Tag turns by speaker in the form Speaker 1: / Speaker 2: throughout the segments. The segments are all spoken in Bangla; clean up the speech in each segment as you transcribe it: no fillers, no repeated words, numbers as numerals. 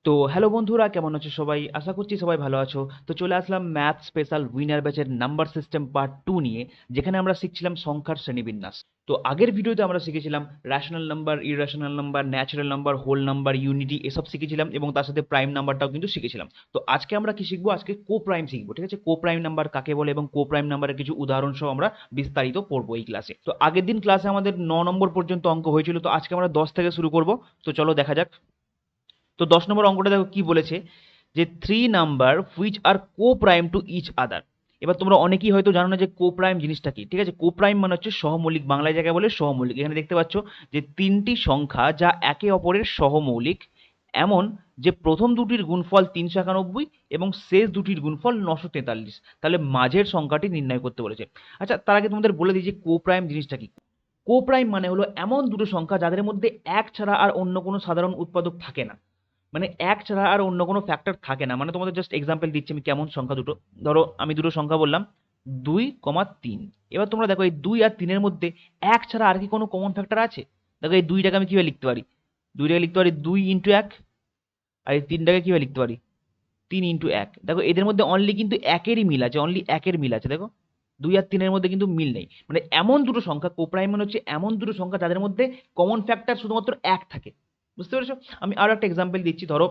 Speaker 1: তো হ্যালো বন্ধুরা, কেমন আছো সবাই? আশা করছি সবাই ভালো আছো। তো চলে আসলাম ম্যাথ স্পেশাল উইনার ব্যাচের নাম্বার সিস্টেম পার্ট 2 নিয়ে, যেখানে আমরা শিখছিলাম সংখ্যার শ্রেণীবিন্যাস। তো আগের ভিডিওতে আমরা শিখেছিলাম rational number, irrational number, natural number, whole number, unity এসব শিখেছিলাম এবং তার সাথে প্রাইম নাম্বারটাও কিন্তু শিখেছিলাম। তো আজকে আমরা কি শিখবো? আজকে কো প্রাইম শিখবো, ঠিক আছে? কো প্রাইম নাম্বার কাকে বলে এবং কো প্রাইম নাম্বারের কিছু উদাহরণ সহ আমরা বিস্তারিত পড়বো এই ক্লাসে। তো আগের দিন ক্লাসে আমাদের 9 নম্বর পর্যন্ত অঙ্ক হয়েছিল, তো আজকে আমরা 10 থেকে শুরু করব। তো চলো দেখা যাক। তো 10 নম্বর অঙ্কটা দেখো কি বলেছে, যে three number which are coprime to each other. এবার তোমরা অনেকেই হয়তো জানো না যে কো প্রাইম জিনিসটা কি, ঠিক আছে? কো প্রাইম মানে হচ্ছে সহমৌলিক, বাংলায় জায়গায় বলে সহমৌলিক। এখানে দেখতে পাচ্ছ যে তিনটি সংখ্যা যা একে অপরের সহমৌলিক, এমন যে প্রথম দুটির গুণফল 391 এবং শেষ দুটির গুণফল 943। তাহলে মাঝের সংখ্যাটি নির্ণয় করতে বলেছে। আচ্ছা, তার আগে তোমাদের বলে দিই যে কো প্রাইম জিনিসটা কি। কো প্রাইম মানে হলো এমন দুটো সংখ্যা যাদের মধ্যে এক ছাড়া আর অন্য কোনো সাধারণ উৎপাদক থাকে না। মানে এক ছাড়া আর অন্য কোনো ফ্যাক্টর থাকে না। মানে তোমাদের জাস্ট এক্সাম্পল দিচ্ছি আমি, কেমন সংখ্যা দুটো। ধরো আমি দুটো সংখ্যা বললাম, 2,3। এবার তোমরা দেখো এই 2 আর 3-এর মধ্যে এক ছাড়া আর কি কোনো কমন ফ্যাক্টর আছে? দেখো এই 2টাকে আমি কিভাবে লিখতে পারি? 2টাকে লিখতে পারি 2 ইন্টু 1। আর এই 3টাকে কিভাবে লিখতে পারি? 3 ইন্টু 1। দেখো এদের মধ্যে অনলি কিন্তু একেরই মিল আছে, অনলি একের মিল আছে। দেখো 2 আর 3-এর মধ্যে কিন্তু মিল নেই। মানে এমন দুটো সংখ্যা, কোপ্রাইম মানে হচ্ছে এমন দুটো সংখ্যা যাদের মধ্যে কমন ফ্যাক্টর শুধুমাত্র এক থাকে। বুঝতে পেরেছো? আমি আরো একটা এক্সাম্পল দিচ্ছি। ধরো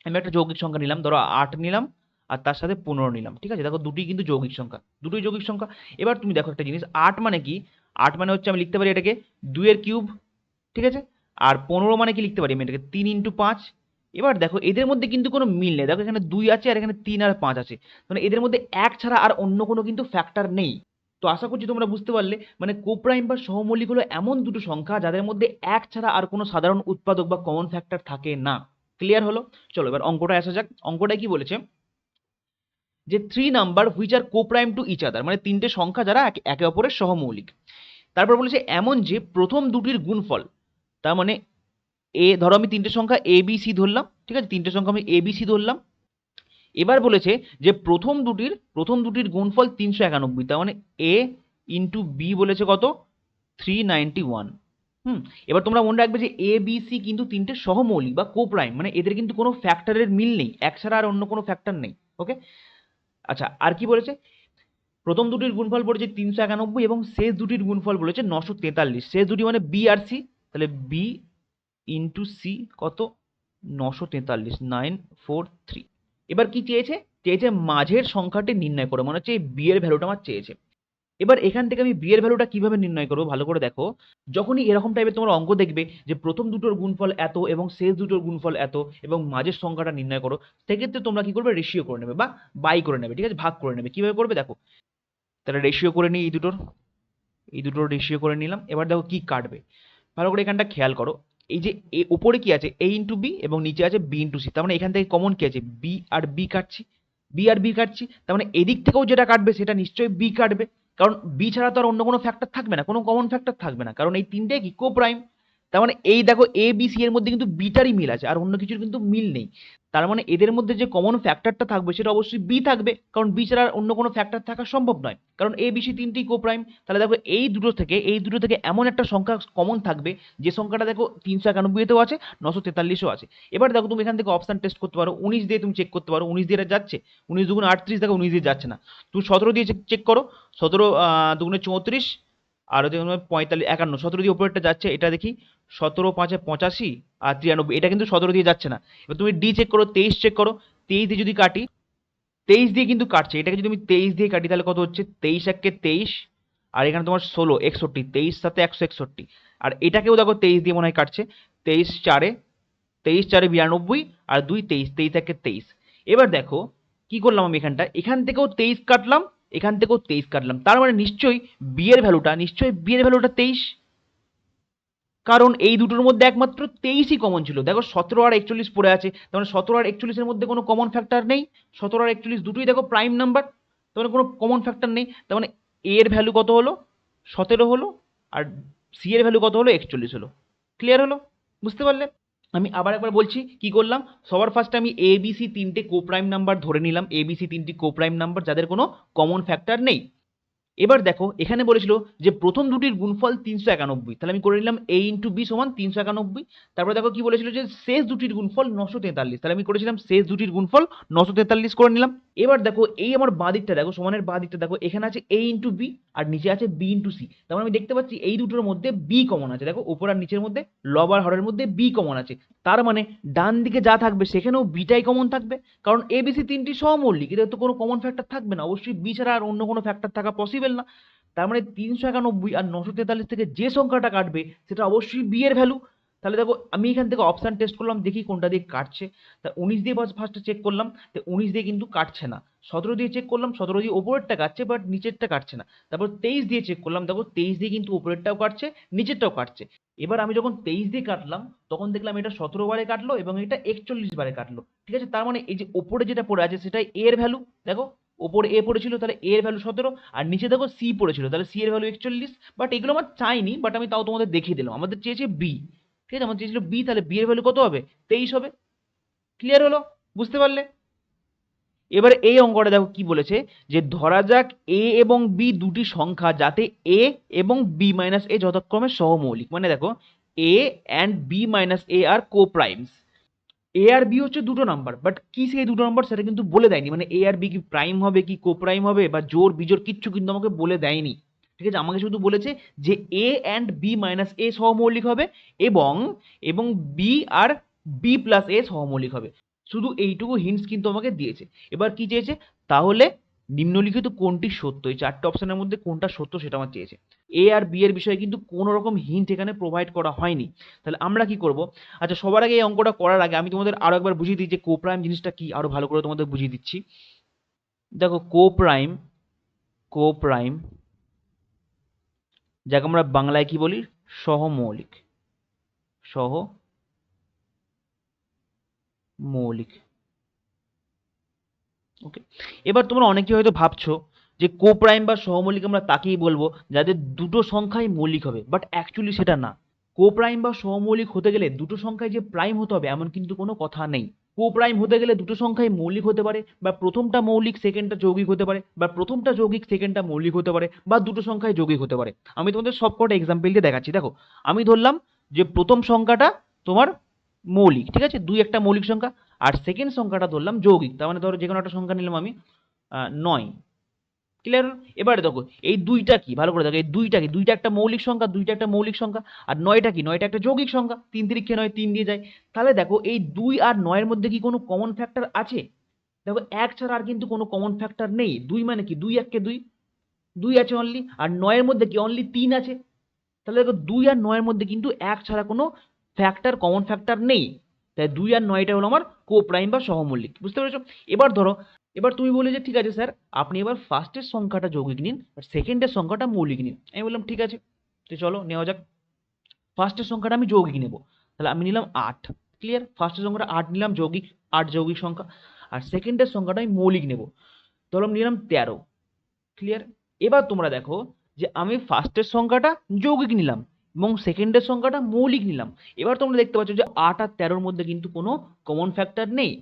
Speaker 1: আমি একটা যৌগিক সংখ্যা নিলাম, ধরো 8 নিলাম আর তার সাথে 15 নিলাম, ঠিক আছে? দেখো দুটোই কিন্তু যৌগিক সংখ্যা, দুটোই যৌগিক সংখ্যা। এবার তুমি দেখো একটা জিনিস, 8 মানে কি? 8 মানে হচ্ছে আমি লিখতে পারি এটাকে 2 এর কিউব, ঠিক আছে? আর 15 মানে কি লিখতে পারি আমি এটাকে 3 ইন্টু 5। এবার দেখো এদের মধ্যে কিন্তু কোনো মিল নেই। দেখো এখানে 2 আছে আর এখানে 3 আর 5 আছে। মানে এদের মধ্যে এক ছাড়া আর অন্য কোনো কিন্তু ফ্যাক্টর নেই। তো আশা করছি তোমরা বুঝতে পারলে, মানে কোপ্রাইম বা সহমৌলিক হলো এমন দুটো সংখ্যা যাদের মধ্যে এক ছাড়া আর কোনো সাধারণ উৎপাদক বা কমন ফ্যাক্টর থাকে না। ক্লিয়ার হলো? চলো এবার অঙ্কটা আসা যাক। অঙ্কটা কি বলেছে, যে three number which are coprime to each other, মানে তিনটে সংখ্যা যারা একে অপরের সহমৌলিক। তারপর বলেছে এমন যে প্রথম দুটির গুণফল, তার মানে ধরো আমি তিনটে সংখ্যা এ বি সি ধরলাম, ঠিক আছে? তিনটে সংখ্যা আমি এ বি সি ধরলাম। এবার বলেছে যে প্রথম দুটির গুণফল 391, তার মানে এ ইন্টু বি বলেছে কত? 391। এবার তোমরা মনে রাখবে যে এ বি সি কিন্তু তিনটে সহমৌলিক বা কোপ্রাইম, মানে এদের কিন্তু কোনো ফ্যাক্টরের মিল নেই, এক ছাড়া আর অন্য কোনো ফ্যাক্টর নেই। ওকে, আচ্ছা আর কি বলেছে? প্রথম দুটির গুণফল বলেছে 391 এবং শেষ দুটির গুণফল বলেছে 943। শেষ দুটি মানে বি আর সি, তাহলে বি ইন্টু সি কত? 943, 943। এবার কি চেয়েছে? চেয়েছে মাঝের সংখ্যাটি নির্ণয় করো, মানে হচ্ছে এই বি এর ভ্যালুটা আমার চেয়েছে। এবার এখান থেকে আমি বি এর ভ্যালুটা কিভাবে নির্ণয় করবো ভালো করে দেখো। যখনই এরকম টাইপের তোমার অঙ্ক দেখবে যে প্রথম দুটোর গুণফল এত এবং শেষ দুটোর গুণফল এত এবং মাঝের সংখ্যাটা নির্ণয় করো, সেক্ষেত্রে তোমরা কি করবে? রেশিও করে নেবে বা বাই করে নেবে, ঠিক আছে? ভাগ করে নেবে। কিভাবে করবে দেখো, তাহলে রেশিও করে নিই, এই দুটোর রেশিও করে নিলাম। এবার দেখো কি কাটবে, ভালো করে এখানটা খেয়াল করো। এই যে উপরে কি আছে? এ ইন্টু বি এবং নিচে আছে বি ইন্টু সি। তার মানে এখান থেকে কমন কি আছে? বি আর বি কাটছি, বি আর বি কাটছি। তার মানে এদিক থেকেও যেটা কাটবে সেটা নিশ্চয়ই বি কাটবে, কারণ বি ছাড়া তো আর অন্য কোনো ফ্যাক্টর থাকবে না, কোনো কমন ফ্যাক্টর থাকবে না, কারণ এই তিনটে কি কো প্রাইম। তার মানে এই দেখো এ বি সি এর মধ্যে কিন্তু বিটারই মিল আছে, আর অন্য কিছুর কিন্তু মিল নেই। তার মানে এদের মধ্যে যে কমন ফ্যাক্টরটা থাকবে সেটা অবশ্যই বি থাকবে, কারণ বি ছাড়া আর অন্য কোনো ফ্যাক্টর থাকা সম্ভব নয়, কারণ এ বি সি তিনটেই কো প্রাইম। তাহলে দেখো এই দুটো থেকে এমন একটা সংখ্যা কমন থাকবে, যে সংখ্যাটা দেখো 391তেও আছে, 943ও আছে। এবার দেখো তুমি এখান থেকে অপশন টেস্ট করতে পারো, 19 দিয়ে তুমি চেক করতে পারো, 19 দিয়ে এটা যাচ্ছে? 19 দুগুণ 38, দেখো 19 দিয়ে যাচ্ছে না। তুমি 17 দিয়ে চেক করো, 17 দুগুণে 34, আর হচ্ছে 45, 51, 17 দিয়ে উপরেরটা যাচ্ছে, এটা দেখি 17 5 85 আর 93, এটা কিন্তু 17 দিয়ে যাচ্ছে না। এবার তুমি ডি চেক করো, 23 চেক করো, 23 দিয়ে যদি কাটি, 23 দিয়ে কিন্তু কাটছে, এটাকে যদি আমি 23 দিয়ে কাটি তাহলে কত হচ্ছে? 23 একে 23, আর এখানে তোমার 16 61, 23 সাথে 161, আর এটাকেও দেখো 23 দিয়ে মনে হয় কাটছে। 23 4 92 আর 2 23, 23 একে 23। এবার দেখো কি করলাম আমি, এখান থেকেও 23 কাটলাম, এখান থেকেও 23 কাটলাম, তার মানে নিশ্চয়ই বি এর ভ্যালুটা 23, কারণ এই দুটোর মধ্যে একমাত্র 23ই কমন ছিল। দেখো 17 আর 41 পড়ে আছে, তার মানে 17 আর 41-এর মধ্যে কোনো কমন ফ্যাক্টর নেই। 17 আর 41 দুটোই দেখো প্রাইম নাম্বার, তার মানে কোনো কমন ফ্যাক্টর নেই। তার মানে এ এর ভ্যালু কত হলো? 17 হলো, আর সি এর ভ্যালু কত হলো? 41 হলো। ক্লিয়ার হলো? বুঝতে পারলে? আমি আবার একবার বলছি কি করলাম। সবার ফার্স্টে আমি এ বি সি তিনটে কোপ্রাইম নাম্বার ধরে নিলাম, এ বি সি তিনটি কোপ্রাইম নাম্বার যাদের কোনো কমন ফ্যাক্টর নেই। এবার দেখো এখানে বলেছিল যে প্রথম দুটির গুণফল 391, তাহলে আমি করে নিলাম a ইন্টু বি সমান 391। তারপরে দেখো কি বলেছিল যে শেষ দুটির গুণফল 943, তাহলে আমি করেছিলাম শেষ দুটির গুণফল 943 করে নিলাম। এবার দেখো এই আমার বাঁ দিকটা দেখো, সমানের বাঁ দিকটা দেখো, এখানে আছে a ইন্টু বি আর নিচে আছে b ইন্টু সি। তার মানে আমি দেখতে পাচ্ছি এই দুটোর মধ্যে b কমন আছে, দেখো উপর আর নিচের মধ্যে লব আর হরের মধ্যে b কমন আছে। তার মানে ডান দিকে যা থাকবে সেখানেও বিটাই কমন থাকবে, কারণ এ বি সি তিনটি সহমৌলিক, এদের তো কোনো কমন ফ্যাক্টর থাকবে না, অবশ্যই বি ছাড়া আর অন্য কোনো ফ্যাক্টর থাকা পসিবল না। তার মানে 391 আর 943 থেকে যে সংখ্যাটা কাটবে সেটা অবশ্যই বি এর ভ্যালু। তাহলে দেখো আমি এখান থেকে অপশন টেস্ট করলাম, দেখি কোনটা দিয়ে কাটছে। তা 19 দিয়ে ফার্স্টে চেক করলাম, তো 19 দিয়ে কিন্তু কাটছে না। 17 দিয়ে চেক করলাম, 17 দিয়ে ওপরেরটা কাটছে বাট নিচেরটা কাটছে না। তারপর 23 দিয়ে চেক করলাম, দেখো 23 দিয়ে কিন্তু উপরেরটাও কাটছে, নিচেরটাও কাটছে। এবার আমি যখন 23 দিয়ে কাটলাম তখন দেখলাম এটা 17 বারে কাটলো এবং এটা 41 বারে কাটলো। ঠিক আছে, তার মানে এই যে ওপরে যেটা পড়ে আছে সেটাই এর ভ্যালু। দেখো ওপরে এ পড়েছিল, তাহলে এর ভ্যালু 17, আর নিচে দেখো সি পড়েছিল, তাহলে সি এর ভ্যালু 41। বাট এগুলো আমার চাইনি, বাট আমি তাও তোমাদের দেখিয়ে দিলাম, আমাদের চেয়েছে বি। ঠিক আছে, আমাদের চেয়েছিল বি, তাহলে বি এর ভ্যালু কত হবে? 23 হবে। ক্লিয়ার হলো? বুঝতে পারলে? এবার এই অঙ্কটা দেখো কি বলেছে, যে ধরা যাক এ এবং বি দুটি সংখ্যা যাতে এ এবং বি মাইনাস এ যথাক্রমে সহমৌলিক। মানে দেখো A and B minus A are coprimes. A আর বি হচ্ছে দুটো নাম্বার, বাট কি সেই দুটো নাম্বার সেটা কিন্তু বলে দেয়নি, মানে এ আর বি কি প্রাইম হবে কি কো প্রাইম হবে বা জোড় বিজোড় কিচ্ছু কিন্তু আমাকে বলে দেয়নি। ঠিক আছে, আমাকে শুধু বলেছে যে এ অ্যান্ড বি মাইনাস এ সহমৌলিক হবে এবং এবং বি আর বি প্লাস এ সহমৌলিক হবে। শুধু এইটুকু হিন্টস কিন্তু আমাকে দিয়েছে। এবার কি চেয়েছে, তাহলে নিম্নলিখিত কোনটি সত্য, এই চারটে অপশনের মধ্যে কোনটা সত্য সেটা আমার চেয়েছে। এ আর বি এর বিষয়ে কিন্তু কোনো রকম হিন্ট এখানে প্রোভাইড করা হয়নি। তাহলে আমরা কি করব? আচ্ছা, সবার আগে এই অঙ্কটা করার আগে আমি তোমাদের আরো একবার বুঝিয়ে দিই যে কোপ্রাইম জিনিসটা কি, আরো ভালো করে তোমাদের বুঝিয়ে দিচ্ছি। দেখো কোপ্রাইম, কোপ্রাইম যাকে আমরা বাংলায় কি বলি, সহমৌলিক, সহমৌলিক। ওকে, এবার তোমরা অনেকে হয়তো ভাবছো যে কোপ্রাইম বা সহমৌলিক আমরা তাকেই বলবো যাদের দুটো সংখ্যাই মৌলিক হবে, বাট অ্যাকচুয়ালি সেটা না। কোপ্রাইম বা সহমৌলিক হতে গেলে দুটো সংখ্যায় যে প্রাইম হতে হবে এমন কিন্তু কোনো কথা নেই। কোপ্রাইম হতে গেলে দুটো সংখ্যাই মৌলিক হতে পারে, বা প্রথমটা মৌলিক সেকেন্ডটা যৌগিক হতে পারে, বা প্রথমটা যৌগিক সেকেন্ডটা মৌলিক হতে পারে, বা দুটো সংখ্যাই যৌগিক হতে পারে। আমি তোমাদের সবকটা এক্সাম্পল দিয়ে দেখাচ্ছি। দেখো আমি ধরলাম যে প্রথম সংখ্যাটা তোমার মৌলিক, ঠিক আছে, দুই একটা মৌলিক সংখ্যা, আর সেকেন্ড সংখ্যাটা ধরলাম যৌগিক, তার মানে ধরো যে কোনো একটা সংখ্যা নিলাম আমি 9। ক্লিয়ার? এবারে দেখো এই দুইটা কি, ভালো করে দেখো এই দুইটা কি, দুইটা একটা মৌলিক সংখ্যা, দুইটা একটা মৌলিক সংখ্যা, আর নয়টা কি, নয়টা একটা যৌগিক সংখ্যা, তিন তিরিক্ষে নয়, তিন দিয়ে যায়। তাহলে দেখো এই 2 আর 9 এর মধ্যে কি কোনো কমন ফ্যাক্টর আছে? দেখো এক ছাড়া আর কিন্তু কোনো কমন ফ্যাক্টর নেই। 2 মানে কি, 2 এককে 2, 2 আছে অনলি, আর 9 এর মধ্যে কি অনলি 3 আছে। তাহলে দেখো 2 আর 9 এর মধ্যে কিন্তু এক ছাড়া কোনো ফ্যাক্টর, কমন ফ্যাক্টর নেই। তাই 2 আর 9টা হলো আমার কোপ্রাইম বা সহমৌলিক। বুঝতে পেরেছো? এবার ধরো, এবার তুমি বলে যে ঠিক আছে স্যার আপনি এবার ফার্স্টের সংখ্যাটা যৌগিক নিন আর সেকেন্ডের সংখ্যাটা মৌলিক নিন। আমি বললাম ঠিক আছে, তো চলো নেওয়া যাক। ফার্স্টের সংখ্যাটা আমি যৌগিক নেব, তাহলে আমি নিলাম 8। ক্লিয়ার? ফার্স্টের সংখ্যাটা 8 নিলাম যৌগিক, 8 যৌগিক সংখ্যা। আর সেকেন্ডের সংখ্যাটা আমি মৌলিক নেব, তাহলে আমি নিলাম 13। ক্লিয়ার? এবার তোমরা দেখো যে আমি ফার্স্টের সংখ্যাটা যৌগিক নিলাম এবং সেকেন্ডের সংখ্যাটা মৌলিক নিলাম। এবার তোমরা দেখতে পাচ্ছ যে 8 আর 13 মধ্যে কিন্তু কোনো কমন ফ্যাক্টর নেই,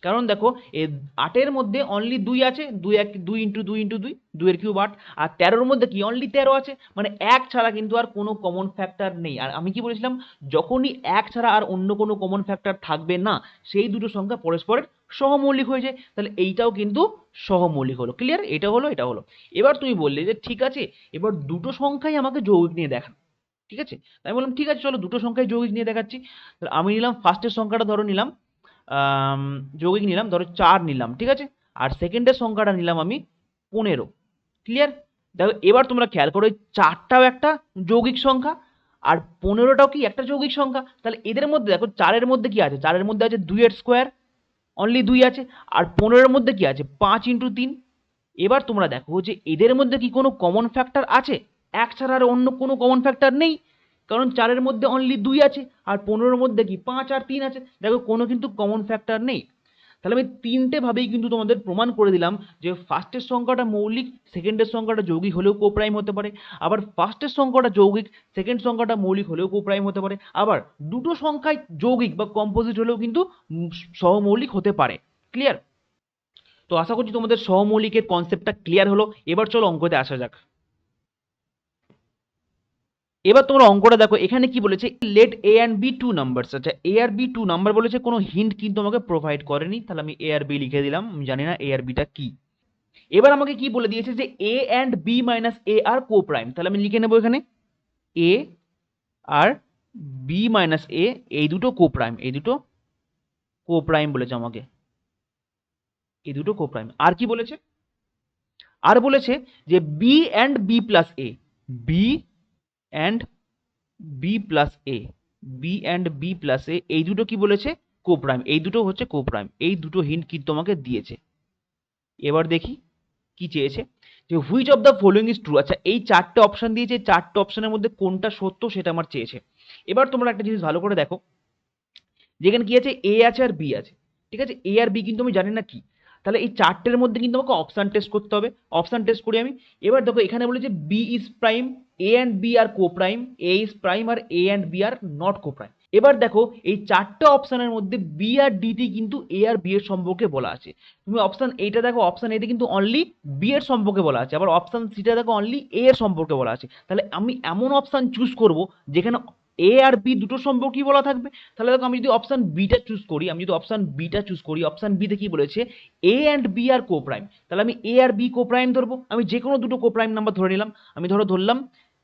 Speaker 1: কারণ দেখো এই 8 এর মধ্যে অনলি 2 আছে, 2 এক 2 ইন্টু 2 ইন্টু 2, 2 এর কিউব 8, আর 13 এর মধ্যে কি অনলি 13 আছে, মানে এক ছাড়া কিন্তু আর কোনো কমন ফ্যাক্টর নেই। আর আমি কি বলেছিলাম, যখনই এক ছাড়া আর অন্য কোনো কমন ফ্যাক্টর থাকবে না সেই দুটো সংখ্যা পরস্পরের সহমৌলিক হয়ে যায়, তাহলে এইটাও কিন্তু সহমৌলিক হলো। ক্লিয়ার? এটা হলো, এটা হলো। এবার তুমি বললে যে ঠিক আছে এবার দুটো সংখ্যাই আমাকে যৌগিক নিয়ে দেখান। ঠিক আছে, তাই আমি বললাম ঠিক আছে চলো দুটো সংখ্যাই যৌগিক নিয়ে দেখাচ্ছি। তাহলে আমি নিলাম ফার্স্টের সংখ্যাটা ধরো নিলাম যৌগিক নিলাম, ধরো 4 নিলাম, ঠিক আছে, আর সেকেন্ডের সংখ্যাটা নিলাম আমি 15। ক্লিয়ার? দেখো এবার তোমরা খেয়াল করো এই 4টাও একটা যৌগিক সংখ্যা আর 15টাও কি একটা যৌগিক সংখ্যা, তাহলে এদের মধ্যে দেখো 4-এর মধ্যে কি আছে, 4-এর মধ্যে আছে 2 এর স্কোয়ার, অনলি 2 আছে, আর 15-এর মধ্যে কি আছে 5 ইন্টু 3। এবার তোমরা দেখো যে এদের মধ্যে কি কোনো কমন ফ্যাক্টর আছে? এক ছাড়া আর অন্য কোনো কমন ফ্যাক্টর নেই, কারণ 4-এর মধ্যে অনলি 2 আছে আর 15-এর মধ্যে কি 5 আর 3 আছে। দেখো কোনো কিন্তু কমন ফ্যাক্টর নেই। তাহলে আমি তিনটে ভাবেই কিন্তু তোমাদের প্রমাণ করে দিলাম যে ফার্স্টের সংখ্যাটা মৌলিক, সেকেন্ডের সংখ্যাটা যৌগিক হলেও কোপ্রাইম হতে পারে, আবার ফার্স্টের সংখ্যাটা যৌগিক, সেকেন্ড সংখ্যাটা মৌলিক হলেও কোপ্রাইম হতে পারে, আবার দুটো সংখ্যায় যৌগিক বা কম্পোজিট হলেও কিন্তু সহমৌলিক হতে পারে। ক্লিয়ার? তো আশা করছি তোমাদের সহমৌলিকের কনসেপ্টটা ক্লিয়ার হলো। এবার চলো অঙ্কতে আসা যাক। এবার তোমরা অঙ্কটা দেখো, এখানে কি বলেছে, let A and B two numbers. আচ্ছা, এ আর বি টু নাম্বার বলেছে, কোনো হিন্ট কিন্তু আমাকে প্রোভাইড করেনি, তাহলে আমি এ আর বি লিখে দিলাম, আমি জানি না এ আর বিটা কি। এবার আমাকে কি বলে দিয়েছে যে A and B minus A are coprime, তাহলে আমি লিখে নেবো এখানে এ আর বি মাইনাস এ, এই দুটো কো প্রাইম, এই দুটো কো প্রাইম বলেছে আমাকে, এই দুটো কো প্রাইম। আর কি বলেছে, আর বলেছে যে B and B plus A, B and B plus A, B and B plus A, এই দুটো কি বলেছে, কো প্রাইম, এই দুটো হচ্ছে কো প্রাইম। এই দুটো হিন্ট কিন্তু আমাকে দিয়েছে। এবার দেখি কি চেয়েছে, যে which of the following is true. আচ্ছা, এই চারটে অপশন দিয়েছে, চারটে অপশনের মধ্যে কোনটা সত্য সেটা আমার চেয়েছে। এবার তোমরা একটা জিনিস ভালো করে দেখো, যেখানে কি আছে, এ আছে আর বি আছে, ঠিক আছে, এ আর বি কিন্তু আমি জানি না কি, তাহলে এই চারটের মধ্যে কিন্তু আমাকে অপশন টেস্ট করতে হবে। অপশন টেস্ট করি আমি। এবার দেখো এখানে বলেছে B is prime, A and B are coprime, A is prime আর A and B are not coprime. এবার দেখো এই চারটে অপশনের মধ্যে বি আর ডিটি কিন্তু এ আর বি এর সম্পর্কে বলা আছে। তুমি অপশন এইটা দেখো, অপশন এতে কিন্তু অনলি বি এর সম্পর্কে বলা আছে, আবার অপশন সিটা দেখো অনলি এ এর সম্পর্কে বলা আছে। তাহলে আমি এমন অপশন চুজ করব যেখানে এ আর বি দুটো সম্পর্কেই বলা থাকবে। তাহলে দেখো আমি যদি অপশন বিটা চুজ করি, আমি যদি অপশন বিটা চুজ করি, অপশন বিতে কি বলেছে, A and B are coprime, তাহলে আমি এ আর বি কো প্রাইম ধরবো। আমি যে কোনো দুটো কো প্রাইম নাম্বার ধরে নিলাম। আমি ধরলাম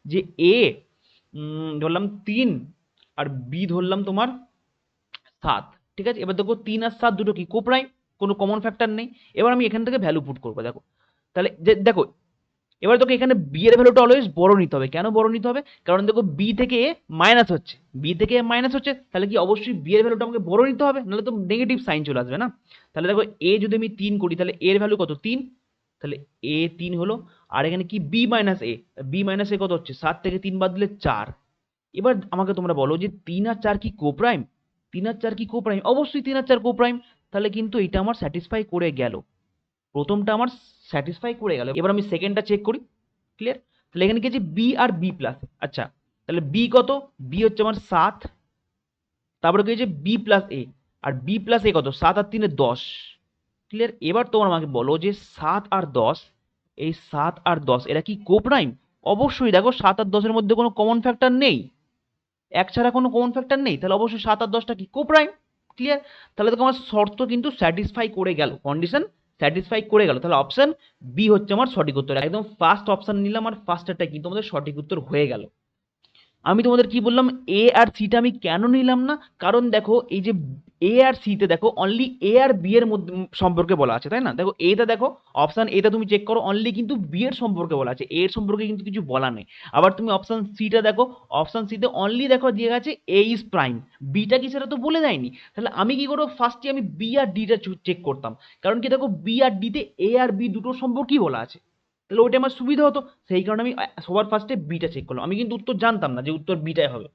Speaker 1: যে এ ধরলাম 3 আর বি ধরলাম তোমার 7, ঠিক আছে। এবার দেখো 3 আর 7 দুটো কি কো প্রাইম, কোনো কমন ফ্যাক্টর নেই। এবার আমি এখান থেকে ভ্যালু পুট করবো, দেখো তাহলে দেখো এবার তোকে এখানে বি এর ভ্যালুটা অলওয়েজ বড় নিতে হবে। কেন বড় নিতে হবে, কারণ দেখো বি থেকে এ মাইনাস হচ্ছে, বি থেকে এ মাইনাস হচ্ছে, তাহলে কি অবশ্যই বি এর ভ্যালুটা আমাকে বড় নিতে হবে, নাহলে তো নেগেটিভ সাইন চলে আসবে না। তাহলে দেখো এ যদি আমি 3 করি, তাহলে এর ভ্যালু কত, 3, তাহলে এ 3 হলো। আর এখানে কি বি মাইনাস এ, বি মাইনাস এ কত হচ্ছে, 7 থেকে 3 বাদ দিলে 4। এবার আমাকে তোমরা বলো যে 3 আর 4 কি কো প্রাইম, 3 আর 4 কি কো প্রাইম, অবশ্যই 3 আর 4 কো প্রাইম। তাহলে কিন্তু এটা আমার স্যাটিসফাই করে গেল, প্রথমটা আমার স্যাটিসফাই করে গেল। এবার আমি সেকেন্ডটা চেক করি, ক্লিয়ার। তাহলে এখানে কি আছে, বি আর বি প্লাস, আচ্ছা তাহলে বি কত, বি হচ্ছে আমার 7, তারপরে কি হচ্ছে বি প্লাস এ, আর বি প্লাস এ কত, 7 আর 3 10, ক্লিয়ার। এবার তোমরা আমাকে বলো যে 7 আর 10, এই 7 আর 10 এরা কি কো প্রাইম, অবশ্যই। দেখো 7 আর 10 এর মধ্যে কোনো কমন ফ্যাক্টর নেই, এক ছাড়া কোনো কমন ফ্যাক্টর নেই, তাহলে অবশ্যই 7 আর 10টা কি কো প্রাইম, ক্লিয়ার। তাহলে দেখো আমার শর্ত কিন্তু স্যাটিসফাই করে গেল, কন্ডিশন স্যাটিসফাই করে গেল। তাহলে অপশন বি হচ্ছে আমার সঠিক উত্তর, একদম ফার্স্ট অপশন নিলাম আর ফার্স্টটা কিন্তু আমাদের সঠিক উত্তর হয়ে গেল। আমি তোমাদের কি বললাম, এ আর সিটা আমি কেন নিলাম না, কারণ দেখো এই যে এ আর সিতে দেখো অনলি এ আর বি এর মধ্যে সম্পর্কে বলা আছে, তাই না। দেখো এটা দেখো, অপশন এটা তুমি চেক করো, অনলি কিন্তু বি এর সম্পর্কে বলা আছে, এ এর সম্পর্কে কিন্তু কিছু বলা নেই। আবার তুমি অপশন সিটা দেখো, অপশন সিতে অনলি দেখো দিয়ে গেছে এ ইজ প্রাইম, বিটা কি সেটা তো বলে দেয়নি। তাহলে আমি কি করবো, ফার্স্টে আমি বি আর ডিটা চেক করতাম, কারণ কি দেখো বি আর ডিতে এ আর বি দুটো সম্পর্কেই বলা আছে, তাহলে ওইটা আমার সুবিধা হতো। সেই কারণে আমি সবার ফার্স্টে বিটা চেক করলাম। আমি কিন্তু উত্তর জানতাম না যে উত্তর বিটাই হবে।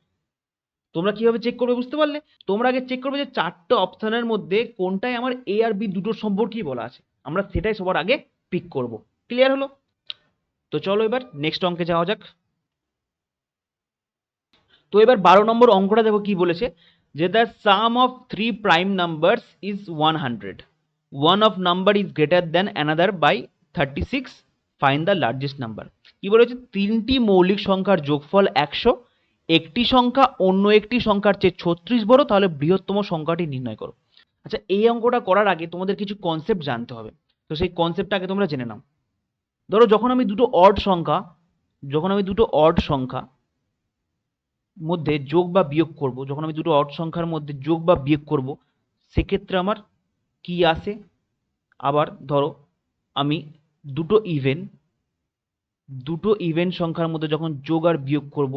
Speaker 1: তোমরা কিভাবে চেক করবে বুঝতে পারলে, তোমরা আগে চেক করবে যে চারটে অপশনের মধ্যে কোনটায় আমার এ আর বি দুটোর সম্পর্কেই বলা আছে, আমরা সেটাই সবার আগে পিক করব। ক্লিয়ার হলো? তো চলো এবার নেক্সট অঙ্কে যাওয়া যাক। তো এবার 12 নম্বর অঙ্কটা দেখো কি বলেছে, যে the sum of 3 prime numbers is 100, one of number is greater than another by 36, find the largest number. কি বলেছে, তিনটি মৌলিক সংখ্যার যোগফল 100, একটি সংখ্যা অন্য একটি সংখ্যার চেয়ে 36 বড়, তাহলে বৃহত্তম সংখ্যাটি নির্ণয় করো। আচ্ছা, এই অঙ্কটা করার আগে তোমাদের কিছু কনসেপ্ট জানতে হবে, তো সেই কনসেপ্টটা আগে তোমরা জেনে নাও। ধরো যখন আমি দুটো অড সংখ্যা মধ্যে যোগ বা বিয়োগ করব, যখন আমি দুটো অড সংখ্যার মধ্যে যোগ বা বিয়োগ করব, সেক্ষেত্রে আমার কি আসে। আবার ধরো আমি দুটো ইভেন সংখ্যার মধ্যে যখন যোগ আর বিয়োগ করব,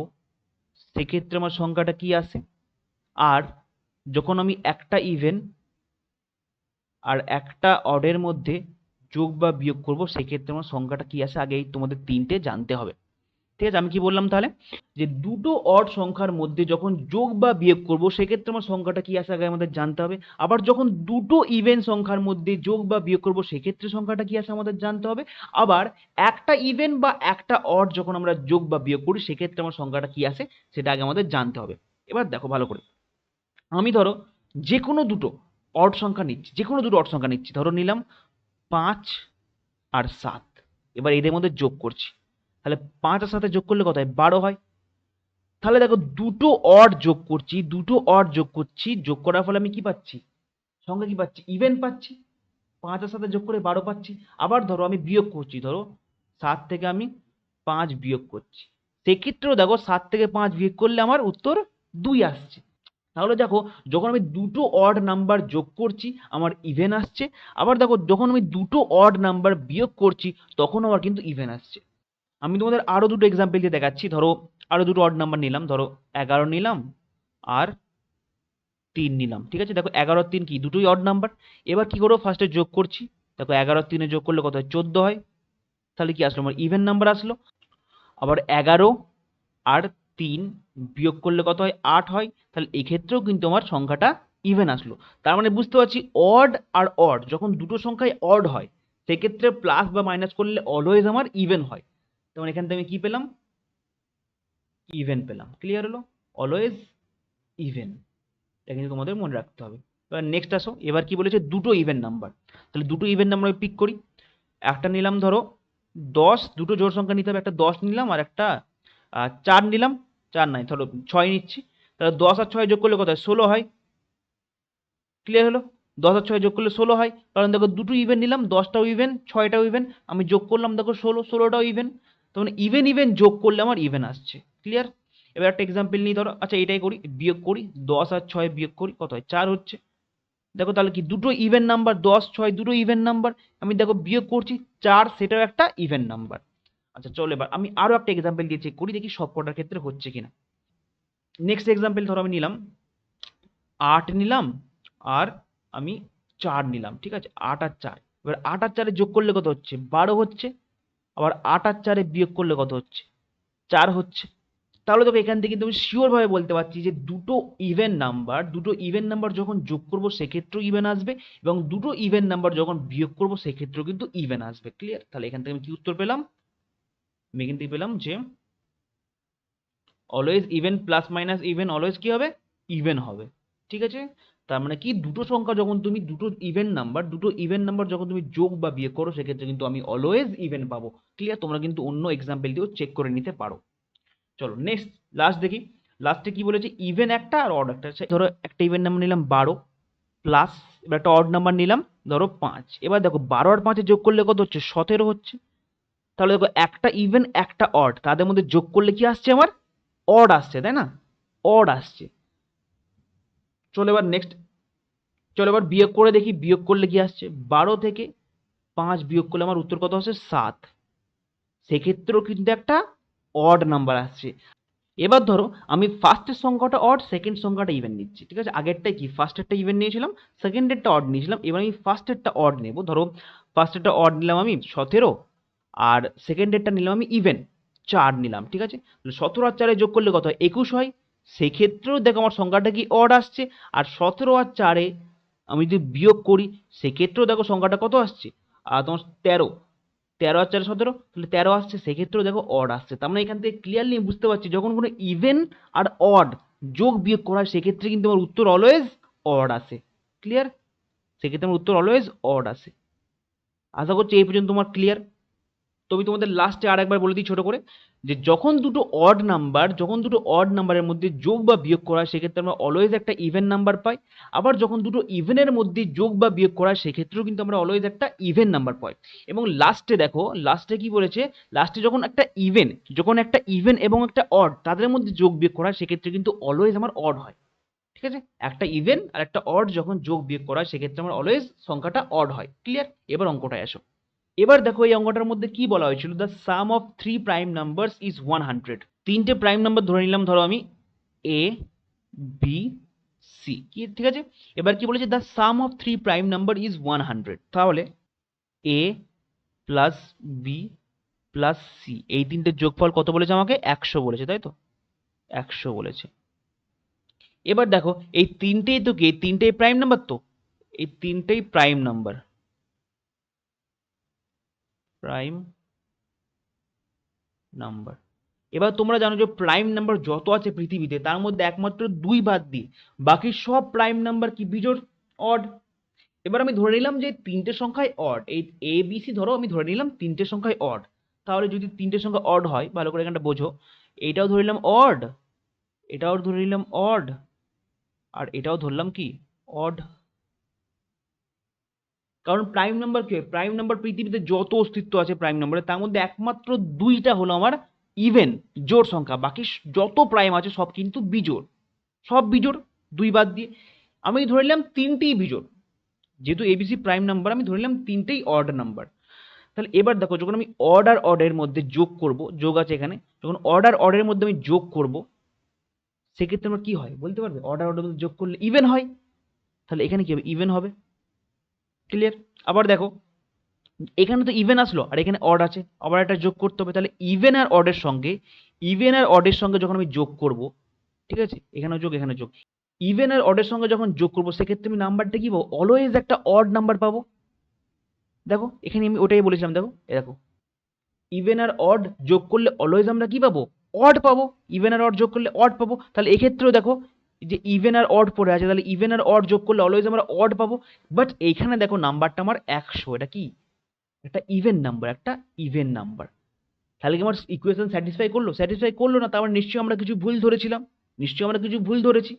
Speaker 1: সেক্ষেত্রে আমার সংখ্যাটা কি আসে। আর যখন আমি একটা ইভেন আর একটা অডের মধ্যে যোগ বা বিয়োগ করব, সেক্ষেত্রে আমার সংখ্যাটা কি আসে, আগে তোমাদের তিনটে জানতে হবে। ঠিক আছে, আমি কি বললাম তাহলে, যে দুটো অড সংখ্যার মধ্যে যখন যোগ বা বিয়োগ করব, সেক্ষেত্রে আমার সংখ্যাটা কি আসে আগে আমাদের জানতে হবে। আবার যখন দুটো ইভেন সংখ্যার মধ্যে যোগ বা বিয়োগ করব, সেক্ষেত্রে সংখ্যাটা কি আসে আমাদের জানতে হবে। আবার একটা ইভেন বা একটা অড যখন আমরা যোগ বা বিয়োগ করি, সেক্ষেত্রে আমার সংখ্যাটা কি আসে সেটা আগে আমাদের জানতে হবে। এবার দেখো ভালো করে, আমি ধরো যে কোনো দুটো অড সংখ্যা নিচ্ছি, যে কোনো দুটো অড সংখ্যা নিচ্ছি, ধরো নিলাম 5 আর 7, এবার এদের মধ্যে যোগ করছি, তাহলে 5 আর 7 যোগ করলে কত হয়, 12 হয়। তাহলে দেখো দুটো অড যোগ করছি, যোগ করার ফলে আমি কি পাচ্ছি, সংখ্যা কি পাচ্ছি, ইভেন পাচ্ছি। 5 এর সাথে যোগ করে 12 পাচ্ছি। আবার ধরো আমি বিয়োগ করছি, ধরো 7 থেকে আমি 5 বিয়োগ করছি, সেক্ষেত্রেও দেখো 7 থেকে 5 বিয়োগ করলে আমার উত্তর 2 আসছে। তাহলে দেখো যখন আমি দুটো অড নাম্বার যোগ করছি আমার ইভেন আসছে, আবার দেখো যখন আমি দুটো অড নাম্বার বিয়োগ করছি তখন আমার কিন্তু ইভেন আসছে। আমি তোমাদের আরো দুটো এক্সাম্পল দিয়ে দেখাচ্ছি। ধরো আরো দুটো অড নাম্বার নিলাম, ধরো 11 নিলাম আর 3 নিলাম, ঠিক আছে। দেখো 11 আর 3 কি দুটোই অড নাম্বার। এবার কি করবো, ফার্স্টে যোগ করছি। দেখো 11 আর 3 যোগ করলে কত হয়, 14 হয়। তাহলে কি আসলো, আমার ইভেন নাম্বার আসলো। আবার 11 আর 3 বিয়োগ করলে কত হয়, 8 হয়। তাহলে এক্ষেত্রেও কিন্তু আমার সংখ্যাটা ইভেন আসলো। তার মানে বুঝতে পারছি অড আর অড যখন দুটো সংখ্যায় অড হয় সেক্ষেত্রে প্লাস বা মাইনাস করলে অলওয়েজ আমার ইভেন হয়। তখন এখান থেকে আমি কি পেলাম, ইভেন পেলাম। ক্লিয়ার হলো, অলওয়েজ ইভেন। এটা কিন্তু তোমাদের মনে রাখতে হবে। এবার নেক্সট আসো, এবার কি বলেছে, দুটো ইভেন নাম্বার। তাহলে দুটো ইভেন নাম্বার আমি পিক করি। একটা নিলাম ধরো 10, দুটো জোড় সংখ্যা নিতে হবে, একটা 10 নিলাম আর একটা 4 নিলাম। 4 নাই, ধরো 6 নিচ্ছি। তাহলে 10 আর 6 যোগ করলে কত হয়, 16 হয়। ক্লিয়ার হলো, 10 আর 6 যোগ করলে 16 হয়। কারণ দেখো দুটো ইভেন নিলাম, 10টাও ইভেন 6টাও ইভেন, আমি যোগ করলাম দেখো 16টাও ইভেন। তখন ইভেন ইভেন যোগ করলে আমার ইভেন আসছে। ক্লিয়ার। এবার একটা এক্সাম্পল নিই, ধরো আচ্ছা এটাই করি, বিয়োগ করি, 10 আর 6 বিয়োগ করি, কত হয়, 4 হচ্ছে। দেখো তাহলে কি দুটো ইভেন নাম্বার, 10 6 দুটো ইভেন নাম্বার, আমি দেখো বিয়োগ করছি 4, সেটাও একটা ইভেন নাম্বার। আচ্ছা চলো এবার আমি আরো একটা এক্সাম্পল দিয়ে চেক করি, দেখি সব কটার ক্ষেত্রে হচ্ছে কিনা। নেক্সট এক্সাম্পল ধরো আমি নিলাম 8 নিলাম আর আমি 4 নিলাম, ঠিক আছে। 8 আর 4, এবার 8 আর 4 যোগ করলে কত হচ্ছে, 12 হচ্ছে। আবার 8 আর 4 বিয়োগ করলে কত হচ্ছে, 4 হচ্ছে। তাহলে দেখো এখান থেকে কিন্তু আমি শিওর ভাবে বলতে পারছি যে দুটো ইভেন নাম্বার যখন যোগ করব সেক্ষেত্রেও ইভেন আসবে, এবং দুটো ইভেন নাম্বার যখন বিয়োগ করব সেক্ষেত্রেও কিন্তু ইভেন আসবে। ক্লিয়ার। তাহলে এখান থেকে আমি কি উত্তর পেলাম, আমি এখান থেকে পেলাম যে always even plus minus even always কি হবে, ইভেন হবে। ঠিক আছে। তার মানে কি দুটো সংখ্যা যখন তুমি দুটো ইভেন নাম্বার যখন তুমি যোগ বা বিয়োগ করো সেক্ষেত্রে কিন্তু আমি অলওয়েজ ইভেন পাবো। ক্লিয়ার। তোমরা কিন্তু অন্য এক্সাম্পল দিয়েও চেক করে নিতে পারো। চলো নেক্সট লাস্ট দেখি। লাস্টে কি বলেছে, ইভেন একটা আর অড একটা। ধরো একটা ইভেন নাম্বার নিলাম 12 প্লাস, এবার একটা অড নাম্বার নিলাম ধরো 5। এবার দেখো 12 আর 5 যোগ করলে কত হচ্ছে, 17 হচ্ছে। তাহলে দেখো একটা ইভেন একটা অড, তাদের মধ্যে যোগ করলে কি আসছে, আমার অড আসছে, তাই না, অড আসছে। চলো এবার নেক্সট, চলো এবার বিয়োগ করে দেখি, বিয়োগ করলে কি আসছে, 12 থেকে 5 বিয়োগ করলে আমার উত্তর কত আসছে, 7। সেক্ষেত্রেও কিন্তু একটা অড নাম্বার আসছে। এবার ধরো আমি ফার্স্টের সংখ্যাটা অড, সেকেন্ড সংখ্যাটা ইভেন নিচ্ছি, ঠিক আছে। আগেরটাই কি, ফার্স্টেরটা ইভেন নিয়েছিলাম, সেকেন্ডেরটা অড নিয়েছিলাম, এবার আমি ফার্স্টেরটা অড নেব। ধরো ফার্স্টেরটা অড নিলাম আমি 17, আর সেকেন্ডেরটা নিলাম আমি ইভেন 4 নিলাম, ঠিক আছে। 17 আর 4 যোগ করলে কত হয়, 21 হয়। সেক্ষেত্রেও দেখো আমার সংখ্যাটা কি অড আসছে। আর 17 আর 4 আমি যদি বিয়োগ করি সেক্ষেত্রেও দেখো সংখ্যাটা কত আসছে, আর তোমার 13। 13 আর 4 17, তাহলে 13 আসছে, সেক্ষেত্রেও দেখো অড আসছে। তার মানে এখান থেকে ক্লিয়ারলি বুঝতে পারছি যখন কোনো ইভেন আর অড যোগ বিয়োগ করা হয় সেক্ষেত্রে কিন্তু আমার উত্তর অলওয়েজ অড আসে। ক্লিয়ার। সেক্ষেত্রে আমার উত্তর অলওয়েজ অড আসে। আশা করছি এই পর্যন্ত তোমার ক্লিয়ার। তো আমি তোমাদের লাস্টে আর একবার বলে দিই ছোট করে, যে যখন দুটো অড নাম্বারের মধ্যে যোগ বা বিয়োগ করা হয় সেক্ষেত্রে আমরা অলওয়েজ একটা ইভেন নাম্বার পাই। আবার যখন দুটো ইভেনের মধ্যে যোগ বা বিয়োগ করা হয় সেক্ষেত্রেও কিন্তু আমরা অলওয়েজ একটা ইভেন নাম্বার পাই। এবং লাস্টে দেখো, লাস্টে কি বলেছে, লাস্টে যখন একটা ইভেন এবং একটা অড তাদের মধ্যে যোগ বিয়োগ করা হয় সেক্ষেত্রে কিন্তু অলওয়েজ আমার অড হয়। ঠিক আছে। একটা ইভেন আর একটা অড যখন যোগ বিয়োগ করা হয় সেক্ষেত্রে আমার অলওয়েজ সংখ্যাটা অড হয়। ক্লিয়ার। এবার অঙ্কটায় আসো। এবার দেখো এই অঙ্কটার মধ্যে কি বলা হয়েছিল, the sum of 3 prime numbers is 100। তিনটে প্রাইম নাম্বার ধরে নিলাম, ধরো আমি এ বি সি, কি ঠিক আছে। এবার কি বলেছে, the sum of 3 prime number is 100। তাহলে এ প্লাস বি প্লাস সি, এই তিনটে যোগফল কত বলেছে আমাকে, 100 বলেছে, তাই তো, 100 বলেছে। এবার দেখো এই তিনটেই তো কি, তিনটেই প্রাইম নাম্বার, তো এই তিনটেই প্রাইম নাম্বার, প্রাইম নাম্বার। এবার তোমরা জানো যে প্রাইম নাম্বার যত আছে পৃথিবীতে তার মধ্যে একমাত্র 2 বাদ দিয়ে বাকি সব প্রাইম নাম্বার কি, বিজোড়, অড। এবার আমি ধরে নিলাম যে তিনটে সংখ্যায় অড, এই এ বি সি ধরো আমি ধরে নিলাম তিনটে সংখ্যায় অড। তাহলে যদি তিনটে সংখ্যা অড হয়, ভালো করে এখানটা বোঝো, এইটাও ধরে নিলাম অড, এটাও ধরে নিলাম অড, আর এটাও ধরলাম কি অড। কারণ প্রাইম নাম্বার কি, প্রাইম নাম্বার পৃথিবীতে যত অস্তিত্ব আছে প্রাইম নাম্বারে তার মধ্যে একমাত্র দুইটা হলো আমার ইভেন জোড় সংখ্যা, বাকি যত প্রাইম আছে সব কিন্তু বিজোড়, সব বিজোড় দুই বাদ দিয়ে। আমি ধরে নিলাম তিনটেই বিজোড়, যেহেতু এবিসি প্রাইম নাম্বার আমি ধরে নিলাম তিনটেই অড নাম্বার। তাহলে এবার দেখো যখন আমি অড আর অডের মধ্যে যোগ করব, যোগ আছে এখানে, যখন অড আর অডের মধ্যে আমি যোগ করব সেক্ষেত্রে আমার কি হয় বলতে পারবে? অড আর অডের মধ্যে যোগ করলে ইভেন হয়, তাহলে এখানে কি হবে? ইভেন হবে। ক্লিয়ার? আবার দেখো এখানে তো ইভেন আসলো আর এখানে অড আছে, আবার একটা যোগ করতে হবে, তাহলে ইভেন আর অডের সঙ্গে, ইভেন আর অডের সঙ্গে যখন আমি যোগ করব, ঠিক আছে, এখানেও যোগ এখানে যোগ, ইভেন আর অডের সঙ্গে যখন যোগ করবো সেক্ষেত্রে আমি নাম্বারটা কি পাবো? অলওয়েজ একটা অড নাম্বার পাবো। দেখো এখানে আমি ওটাই বলেছিলাম, দেখো দেখো ইভেন আর অড যোগ করলে অলওয়েজ আমরা কি পাবো? অড পাবো। ইভেন আর অড যোগ করলে অড পাবো। তাহলে এক্ষেত্রেও দেখো যে ইভেন আর অড পড়ে আছে, তাহলে ইভেন আর অড যোগ করলে অলওয়েজ আমরা অড পাবো। বাট এইখানে দেখো নাম্বারটা আমার 100, এটা কি একটা ইভেন নাম্বার, একটা ইভেন নাম্বার। তাহলে কি আমার ইকুয়েশন স্যাটিসফাই করলো? স্যাটিসফাই করলো না, তার নিশ্চয়ই আমরা কিছু ভুল ধরেছিলাম, নিশ্চয়ই আমরা কিছু ভুল ধরেছি।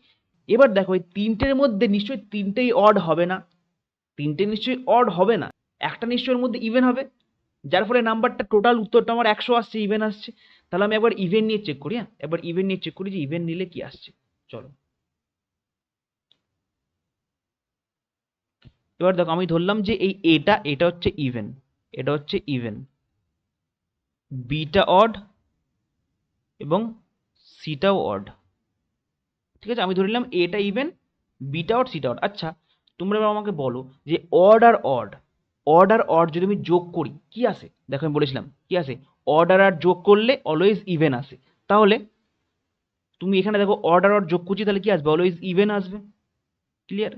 Speaker 1: এবার দেখো এই তিনটের মধ্যে নিশ্চয়ই তিনটেই অড হবে না, তিনটে নিশ্চয়ই অড হবে না, একটা নিশ্চয়ই এর মধ্যে ইভেন হবে, যার ফলে নাম্বারটা টোটাল উত্তরটা আমার 100 আসছে, ইভেন আসছে। তাহলে আমি একবার ইভেন নিয়ে চেক করি, হ্যাঁ একবার ইভেন নিয়ে চেক করি যে ইভেন নিলে কি আসছে। চলো এবার দেখো আমি ধরলাম যে এই এটা হচ্ছে ইভেন, এটা হচ্ছে ইভেন, বিটা অড এবং সিটাও অড। ঠিক আছে, আমি ধরে নিলাম এটা ইভেন, বিটা অড সিটা অড। আচ্ছা তোমরা এবার আমাকে বলো যে অড আর অড, অড আর অড যদি আমি যোগ করি কি আসে? দেখো আমি বলেছিলাম কি আসে, অড আর অড যোগ করলে অলওয়েজ ইভেন আসে। তাহলে তুমি এখানে দেখো অড আর অড যোগ করছি, তাহলে কি আসবে? অলওয়েজ ইভেন আসবে। ক্লিয়ার?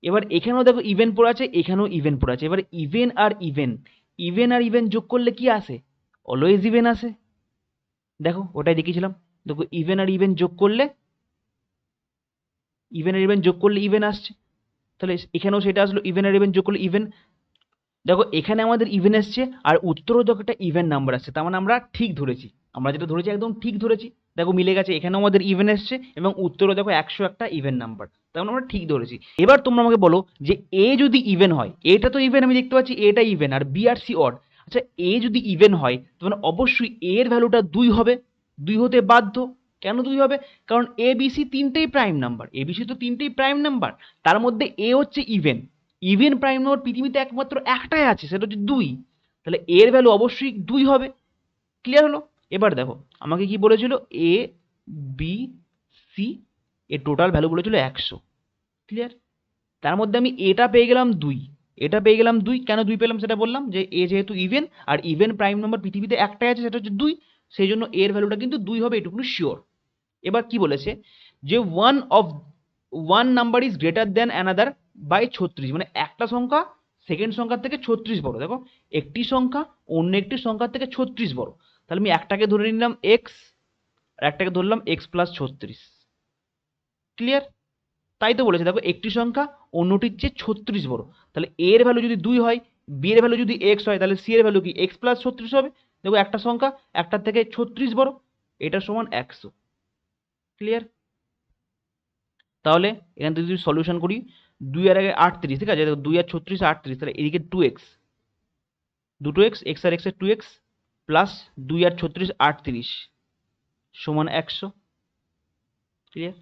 Speaker 1: এবার এখানেও দেখো ইভেন পড়ে আছে, এখানেও ইভেন পড়ে আছে। এবার ইভেন আর ইভেন, ইভেন আর ইভেন যোগ করলে কি আসে? অলওয়েজ ইভেন আসে। দেখো ওটাই দেখিয়েছিলাম, দেখো ইভেন আর ইভেন যোগ করলে, ইভেন আর ইভেন যোগ করলে ইভেন আসছে। তাহলে এখানেও সেটা আসলো, ইভেন আর ইভেন যোগ করলে ইভেন। দেখো এখানে আমাদের ইভেন এসছে আর উত্তরও দেখো একটা ইভেন নাম্বার আসছে, তার মানে আমরা ঠিক ধরেছি, আমরা যেটা ধরেছি একদম ঠিক ধরেছি। দেখো মিলে গেছে, এখানেও আমাদের ইভেন এসছে এবং উত্তরও দেখো 100 একটা ইভেন নাম্বার, তার মানে আমরা ঠিক ধরেছি। এবার তোমরা আমাকে বলো যে এ যদি ইভেন হয়, এটা তো ইভেন আমি দেখতে পাচ্ছি, এটা ইভেন আর বি আর সি অড। আচ্ছা এ যদি ইভেন হয় তাহলে অবশ্যই এর ভ্যালুটা 2 হবে, 2 হতে বাধ্য। কেন 2 হবে? কারণ এ বি সি তিনটেই প্রাইম নাম্বার, এ বি সি তো তিনটেই প্রাইম নাম্বার, তার মধ্যে এ হচ্ছে ইভেন, ইভেন প্রাইম নাম্বার পৃথিবীতে একমাত্র একটাই আছে, সেটা হচ্ছে 2। তাহলে এর ভ্যালু অবশ্যই 2 হবে। ক্লিয়ার হলো? এবার দেখো আমাকে কি বলেছিল, এ বি সি এর টোটাল ভ্যালু বলেছিল 100। ক্লিয়ার? তার মধ্যে আমি এটা পেয়ে গেলাম 2, এটা পেয়ে গেলাম 2। কেন 2 পেলাম সেটা বললাম, যে এ যেহেতু ইভেন আর ইভেন প্রাইম নাম্বার পৃথিবীতে একটাই আছে সেটা হচ্ছে 2, সেই জন্য এর ভ্যালুটা কিন্তু 2 হবে, এটুকু শিওর। এবার কি বলেছে যে one number is greater than another by 36, মানে একটা সংখ্যা সেকেন্ড সংখ্যার থেকে 36 বড়। দেখো একটি সংখ্যা অন্য একটি সংখ্যার থেকে 36 বড়, তাহলে আমি একটাকে ধরে নিলাম এক্স আর একটাকে ধরলাম এক্স প্লাস 36। ক্লিয়ার? তাই তো বলেছে, দেখো একটি সংখ্যা অন্যটির চেয়ে 36 বড়, তাহলে এর ভ্যালু যদি 2 হয়, বি এর ভ্যালু যদি এক্স হয়, তাহলে সি এর ভ্যালু কি এক্স প্লাস 36 হবে। দেখো একটা সংখ্যা একটার থেকে 36 বড়, এটা সমান 100। ক্লিয়ার? তাহলে এখান থেকে যদি সলিউশন করি, 2 আর আগে 38, ঠিক আছে, 2 আর 36 38, তাহলে এদিকে 2x, দুটো এক্স, এক্স আর এক্স এর 2x প্লাস 2 আর 36 38 সমান 100। ক্লিয়ার?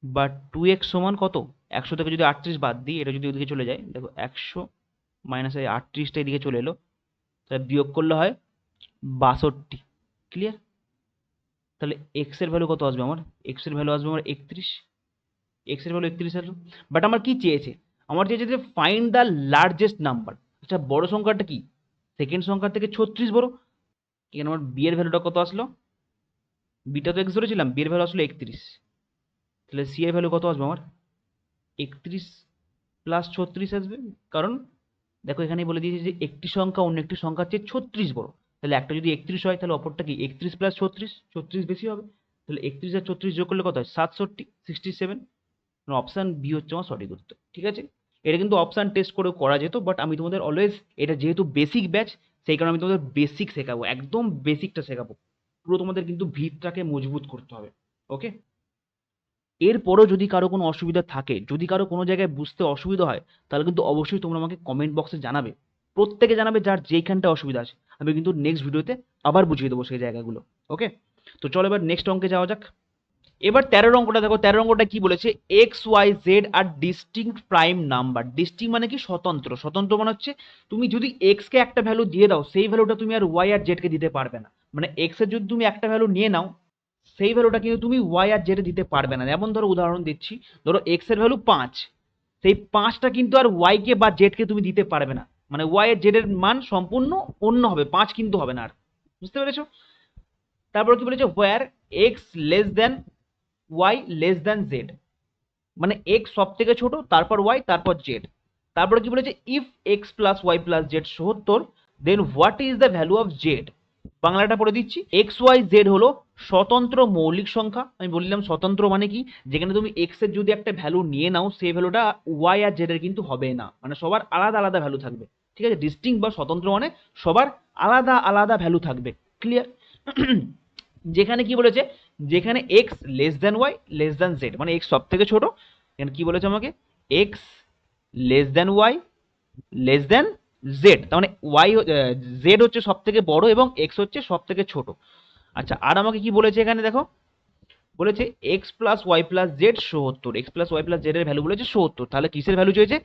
Speaker 1: বা 2x সমান কত? 100 থেকে যদি 38 বাদ দিই, এটা যদি ওদিকে চলে যায়, দেখো 100 মাইনাস এই 38টা এদিকে চলে এলো, তাহলে বিয়োগ করলে হয় 62। ক্লিয়ার? তাহলে এক্স এর ভ্যালু কত আসবে আমার? এক্স এর ভ্যালু আসবে আমার 31, এক্স এর ভ্যালু 31 আসলো। বাট আমার কি চেয়েছে? আমার চেয়েছে যে ফাইন্ড দ্য লার্জেস্ট নাম্বার। আচ্ছা বড় সংখ্যাটা কি? সেকেন্ড সংখ্যার থেকে 36 বড়। এখানে আমার বি এর ভ্যালুটা কত আসলো? বিটা তো এক্স ধরেছিলাম, বি এর ভ্যালু আসলো 31, তাহলে সি এর ভ্যালু কত আসবে আমার? 31 প্লাস 36 আসবে। কারণ দেখো এখানেই বলে দিয়েছে যে একটি সংখ্যা অন্য একটি সংখ্যার চেয়ে 36 বড়, তাহলে একটা যদি 31 হয় তাহলে অপরটা কি 31 প্লাস 36, 36 বেশি হবে। তাহলে 31 আর 36 যোগ করলে কত হয়? 67, 67। অপশান বি হচ্ছে আমার সঠিক উত্তর। ঠিক আছে, এটা কিন্তু অপশান টেস্ট করে করা যেত, বাট আমি তোমাদের অলওয়েজ, এটা যেহেতু বেসিক ব্যাচ সেই কারণে আমি তোমাদের বেসিক শেখাবো, একদম বেসিকটা শেখাবো। পুরো তোমাদের কিন্তু ভিতটাকে মজবুত করতে হবে। ওকে, এরপরও যদি কারো কোনো অসুবিধা থাকে, যদি কারো কোনো জায়গায় বুঝতে অসুবিধা হয়, তাহলে কিন্তু অবশ্যই তোমরা আমাকে কমেন্ট বক্সে জানাবে। প্রত্যেকে জানাবে যার যেইখানটা অসুবিধা আছে, আমি কিন্তু নেক্সট ভিডিওতে আবার বুঝিয়ে দেবো সেই জায়গাগুলো। ওকে, তো চলো এবার নেক্সট অঙ্কে যাওয়া যাক। এবার 13 অঙ্কটা দেখো, 13 অঙ্কটা কি বলেছে, X Y Z are distinct prime number. ডিস্টিং মানে কি, স্বতন্ত্র। স্বতন্ত্র মানে হচ্ছে তুমি যদি এক্স কে একটা ভ্যালু দিয়ে দাও, সেই ভ্যালুটা তুমি আর ওয়াই আর জেড কে দিতে পারবে না। মানে এক্স এর যদি তুমি একটা ভ্যালু নিয়ে নাও, সেই ভ্যালুটা কিন্তু তুমি ওয়াই আর জেড এ দিতে পারবে না। যেমন ধরো উদাহরণ দিচ্ছি, ধরো এক্স এর ভ্যালু 5, সেই 5টা কিন্তু আর ওয়াই কে বা জেড কে তুমি দিতে পারবে না। মানে ওয়াই আর জেড এর মান সম্পূর্ণ অন্য হবে, 5 কিন্তু হবে না আর। বুঝতে পেরেছো? তারপর কি বলেছে, where X less than Y less than Z, মানে এক্স সব থেকে ছোট, তারপর ওয়াই, তারপর জেড। তারপরে কি বলেছে, if X plus Y plus Z 77, then what is the value of Z. বাংলাটা পড়ে দিচ্ছি, এক্স ওয়াই জেড হলো স্বতন্ত্র মৌলিক সংখ্যা। আমি বললাম স্বতন্ত্র মানে কি, যেখানে তুমি এক্স এর যদি একটা ভ্যালু নিয়ে নাও, সেই ভ্যালুটা ওয়াই আর জেড এর কিন্তু হবে না, মানে সবার আলাদা আলাদা ভ্যালু থাকবে। ঠিক আছে, ডিস্টিংক্ট বা স্বতন্ত্র মানে সবার আলাদা আলাদা ভ্যালু থাকবে। ক্লিয়ার? যেখানে কি বলেছে, যেখানে X less than Y less than Z, মানে এক্স সব থেকে ছোট, এখানে কি বলেছে আমাকে, X less than Y less than Z, তার মানে ওয়াই জেড হচ্ছে সব থেকে বড় এবং এক্স হচ্ছে সব থেকে ছোট। আচ্ছা, আর আমাকে কি বলেছে এখানে দেখো, বলেছে X plus Y plus Z 77, X plus Y plus Z এর ভ্যালু বলেছে 77, তাহলে কিসের ভ্যালু চেয়েছে,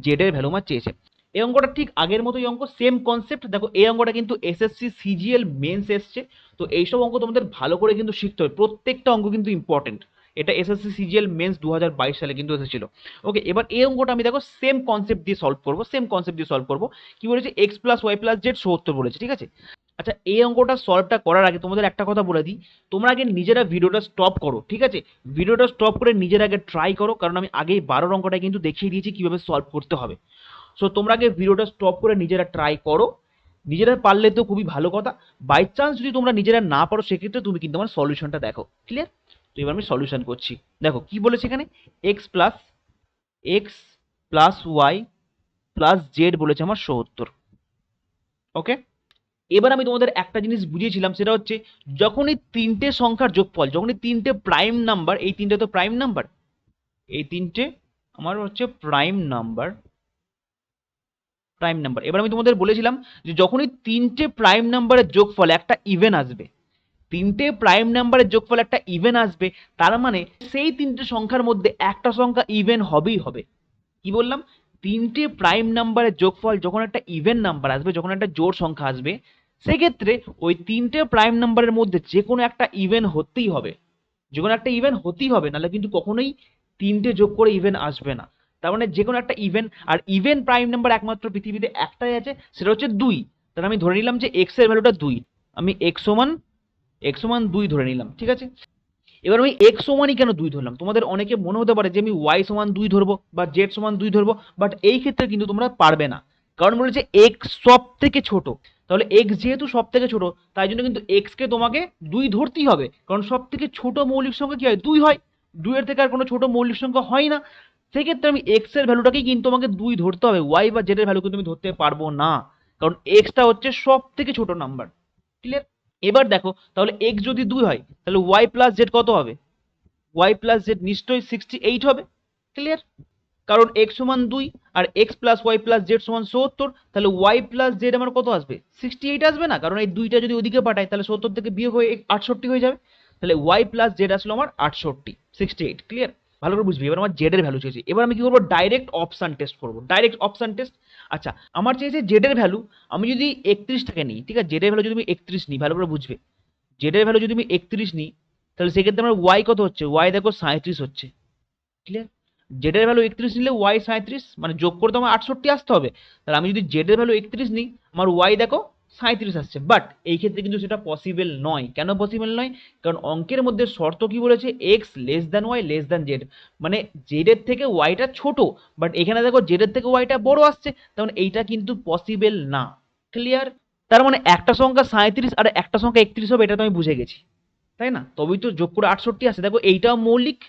Speaker 1: জেড এর ভ্যালু আমার চেয়েছে। এই অঙ্কটা ঠিক আগের মতোই অঙ্ক, সেম কনসেপ্ট। দেখো এই অঙ্কটা কিন্তু এসএসসি সিজিএল মেন্স এসছে, তো এইসব অঙ্ক তোমাদের ভালো করে কিন্তু শিখতে হবে, প্রত্যেকটা অঙ্ক কিন্তু ইম্পর্টেন্ট। এটা এসএসসি সিজিএল মেন্স 2022 সালে কিন্তু এসেছিল। ওকে, এবার এই অঙ্কটা আমি দেখো সেম কনসেপ্ট দিয়ে সলভ করবো, সেম কনসেপ্ট দিয়ে সলভ করবো। কি বলেছে, X plus Y plus Z 77 বলেছে, ঠিক আছে। আচ্ছা, এই অঙ্কটা সলভটা করার আগে তোমাদের একটা কথা বলে দিই, তোমরা আগে নিজেরা ভিডিওটা স্টপ করো, ঠিক আছে। ভিডিওটা স্টপ করে নিজেরা আগে ট্রাই করো, কারণ আমি আগেই 12 অঙ্কটা কিন্তু দেখিয়ে দিয়েছি কিভাবে সলভ করতে হবে। সো তোমরা আগে ভিডিওটা স্টপ করে নিজেরা ট্রাই করো, নিজেরা পারলে তো খুবই ভালো কথা। বাই চান্স যদি তোমরা নিজেরা না পারো, সেক্ষেত্রে তুমি কিন্তু আমার সলিউশনটা দেখো। ক্লিয়ার? তো এবার আমি সলিউশন করছি। দেখো কি বলেছে এখানে, X plus Y plus Z বলেছে আমার 77। ওকে, এবার আমি তোমাদের একটা জিনিস বুঝিয়েছিলাম, সেটা হচ্ছে যখনই তিনটে সংখ্যার যোগফল, যখনই তিনটে প্রাইম নাম্বার, এই তিনটে তো প্রাইম নাম্বার, এই তিনটে আমার হচ্ছে প্রাইম নাম্বার, প্রাইম নাম্বার। এবার আমি তোমাদের বলেছিলাম যে যখনই তিনটে প্রাইম নাম্বারের যোগফল একটা ইভেন আসবে, তিনটে প্রাইম নাম্বারের যোগফল একটা ইভেন আসবে, তার মানে সেই তিনটে সংখ্যার মধ্যে একটা সংখ্যা ইভেন হবেই হবে। কি বললাম, তিনটে প্রাইম নাম্বারের যোগফল যখন একটা ইভেন নাম্বার আসবে, যখন একটা জোড় সংখ্যা আসবে, সেক্ষেত্রে ওই তিনটে প্রাইম নাম্বারের মধ্যে যে কোনো একটা ইভেন হতেই হবে, যে কোনো একটা ইভেন হতেই হবে, নাহলে কিন্তু কখনোই তিনটে যোগ করে ইভেন আসবে না। তার মানে যে কোনো একটা ইভেন, আর ইভেন প্রাইম নাম্বার একমাত্র পৃথিবীতে একটাই আছে, সেটা হচ্ছে 2। তাহলে আমি ধরে নিলাম যে এক্স এর ভ্যালুটা 2, আমি এক্স সমান 2 ধরে নিলাম, ঠিক আছে। এবার আমি এক্স সমানই কেন 2 ধরলাম, তোমাদের অনেকে মনে হতে পারে যে আমি ওয়াই সমান 2 ধরবো বা জেড সমান 2 ধরবো, বাট এই ক্ষেত্রে কিন্তু তোমরা পারবে না, কারণ বলেছে এক্স সব থেকে ছোট। তাহলে এক্স যেহেতু সব থেকে ছোট, তাই জন্য কিন্তু এক্স কে তোমাকে 2 ধরতেই হবে, কারণ সব থেকে ছোট মৌলিক সংখ্যা কি হয়, 2 হয়। 2 এর থেকে আর কোনো ছোট মৌলিক সংখ্যা হয় না। সেক্ষেত্রে আমি এক্স এর ভ্যালুটাকেই কিন্তু আমাকে 2 ধরতে হবে, ওয়াই বা জেড এর ভ্যালু কিন্তু আমি ধরতে পারবো না, কারণ এক্সটা হচ্ছে সব থেকে ছোট নাম্বার। ক্লিয়ার? এবার দেখো, তাহলে এক্স যদি 2 হয়, তাহলে ওয়াই প্লাস জেড কত হবে, ওয়াই প্লাস জেড নিশ্চয়ই 68 হবে। ক্লিয়ার? কারণ এক্স সমান 2 আর X plus Y plus Z সমান 70, তাহলে ওয়াই প্লাস জেড আমার কত আসবে, 68 আসবে না, কারণ এই দুইটা যদি ওদিকে পাঠাই তাহলে 70 থেকে বিয়োগ হয়ে 68 হয়ে যাবে। তাহলে ওয়াই প্লাস জেড আসলো আমার 68, 68। ক্লিয়ার? ভালো করে বুঝবি। এবার আমার জেড এর ভ্যালু চেয়েছে, এবার আমি কি করবো, ডাইরেক্ট অপশন টেস্ট করবো, ডাইরেক্ট অপশন টেস্ট। আচ্ছা, আমার চেয়েছে জেড এর ভ্যালু, আমি যদি 31 টাকে নিই, ঠিক আছে, জেড এর ভ্যালু যদি আমি 31 নিই, ভালো করে বুঝবে, জেড এর ভ্যালু যদি আমি 31 নিই, তাহলে সেক্ষেত্রে আমার ওয়াই কত হচ্ছে, ওয়াই দেখো 37 হচ্ছে। ক্লিয়ার? জেড এর ভ্যালু 31 নিলে ওয়াই 37, মানে যোগ করে তো আমার 68 আসতে হবে। তাহলে আমি যদি জেড এর ভ্যালু 31 নিই, আমার ওয়াই দেখো 37 আসছে। বাট এই ক্ষেত্রে কিন্তু সেটা পসিবল নয়। কেন পসিবল নয়? কারণ অঙ্কের মধ্যে শর্ত কি বলেছে, X less than Y less than Z, মানে জেড এর থেকে ওয়াইটা ছোট, বাট এখানে দেখো জেড এর থেকে ওয়াইটা বড় আসছে, তার মানে এইটা কিন্তু পসিবল না। ক্লিয়ার? তার মানে একটা সংখ্যা 37 আর একটা সংখ্যা 31 হবে, এটা তো আমি বুঝে গেছি, তাই না? তবেই তো যোগ করে 68 আসে। দেখো এইটাও মৌলিক,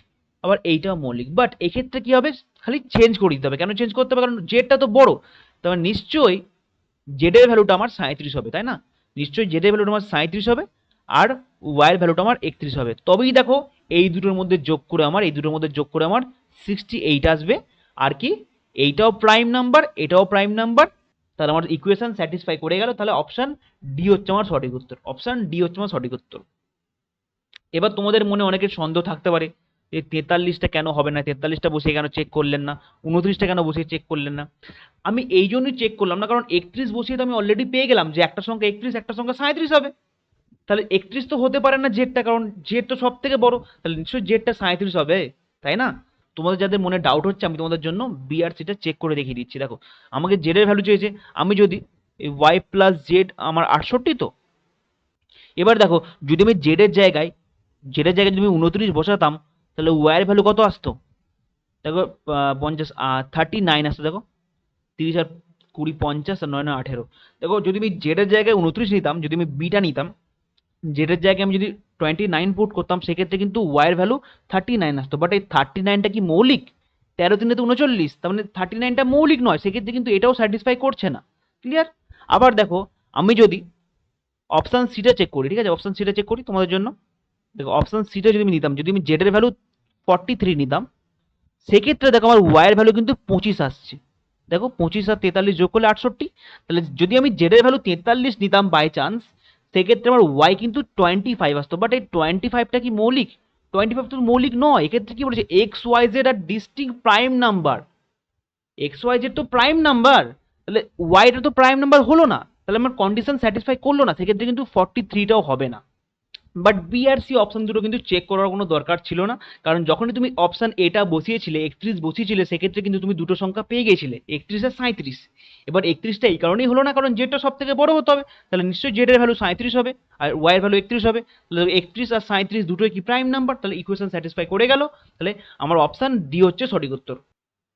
Speaker 1: আবার এইটাও মৌলিক, বাট এক্ষেত্রে কি হবে, খালি চেঞ্জ করে দিতে হবে। কেন চেঞ্জ করতে হবে, কারণ জেডটা তো বড়, তবে নিশ্চয়ই জেড এর ভ্যালুটা আমার 37 হবে, তাই না? নিশ্চয়ই জেড এর ভ্যালুটা আমার 37 হবে, আর ওয়াইয়ের ভ্যালুটা আমার 31 হবে। তবেই দেখো এই দুটোর মধ্যে যোগ করে আমার 68 আসবে। আর কি, এইটাও প্রাইম নাম্বার, এটাও প্রাইম নাম্বার, তাহলে আমার ইকুয়েশন স্যাটিসফাই করে গেল। তাহলে অপশন ডি হচ্ছে আমার সঠিক উত্তর, অপশন ডি হচ্ছে আমার সঠিক উত্তর। এবার তোমাদের মনে অনেকের সন্দেহ থাকতে পারে যে 43টা কেন হবে না, 43টা বসিয়ে কেন চেক করলেন না, 29টা কেন বসিয়ে চেক করলেন না। আমি এই জন্যই চেক করলাম না, কারণ 31 বসিয়ে তো আমি অলরেডি পেয়ে গেলাম যে একটা সংখ্যা 31, একটা সংখ্যা 37 হবে। তাহলে 31 তো হতে পারে না জেডটা, কারণ জেড তো সব থেকে বড়, তাহলে নিশ্চয়ই জেডটা 37 হবে, তাই না? তোমাদের যাদের মনে ডাউট হচ্ছে, আমি তোমাদের জন্য বি আর সিটা চেক করে দেখিয়ে দিচ্ছি। দেখো আমাকে জেডের ভ্যালু চেয়েছে, আমি যদি ওয়াই প্লাস জেড আমার 68, তো এবার দেখো যদি আমি জেডের জায়গায় যদি আমি 29 বসাতাম, তাহলে ওয়াইয়ের ভ্যালু কত আসতো? দেখো 50, 39 আসতো। দেখো 30 আর 20, 50 আর 9 18। দেখো যদি আমি জেডের জায়গায় 29 নিতাম, যদি আমি বিটা নিতাম, জেডের জায়গায় আমি যদি 29 পুট করতাম, সেক্ষেত্রে কিন্তু ওয়াইয়ের ভ্যালু 39 আসতো। বাট এই 39টা কি মৌলিক? 13 3 তো 39, তার মানে 39টা মৌলিক নয়, সেক্ষেত্রে কিন্তু এটাও স্যাটিসফাই করছে না। ক্লিয়ার? আবার দেখো আমি যদি অপশন সিটা চেক করি, ঠিক আছে, অপশন সিটা চেক করি তোমাদের জন্য। দেখো অপশন সিটা যদি আমি নিতাম, যদি আমি জেডের ভ্যালু 43 নিতাম, সেক্ষেত্রে দেখো আমার ওয়াইয়ের ভ্যালু কিন্তু 25 আসছে। দেখো 25 আর 43 যোগ করলে 68। তাহলে যদি আমি জেডের ভ্যালু 43 নিতাম বাই চান্স, সেক্ষেত্রে আমার ওয়াই কিন্তু 25 আসতো। বাট এই 25টা কি মৌলিক? 25 তো মৌলিক নয়। এক্ষেত্রে কি বলেছে, X Y Z are distinct prime number. X Y Z তো প্রাইম নাম্বার, তাহলে ওয়াইটা তো প্রাইম নাম্বার হলো না, তাহলে আমার কন্ডিশন স্যাটিসফাই করলো না, সেক্ষেত্রে কিন্তু 43টাও হবে না। বাট বি আর সি অপশন দুটো কিন্তু চেক করার কোনো দরকার ছিল না, কারণ যখনই তুমি অপশন এটা বসিয়েছিলে, 31 বসিয়েছিলে, সেক্ষেত্রে কিন্তু তুমি দুটো সংখ্যা পেয়ে গেছিলে, 31 আর 37। এবার 31টা এই কারণেই হলো না, কারণ জেডটা সব থেকে বড় হতে হবে, তাহলে নিশ্চয়ই জেডের ভ্যালু 37 হবে আর ওয়াই এর ভ্যালু 31 হবে। তাহলে 31 আর 37 দুটোই কি প্রাইম নাম্বার, তাহলে ইকুয়েশন স্যাটিসফাই করে গেল। তাহলে আমার অপশন ডি হচ্ছে সঠিক উত্তর।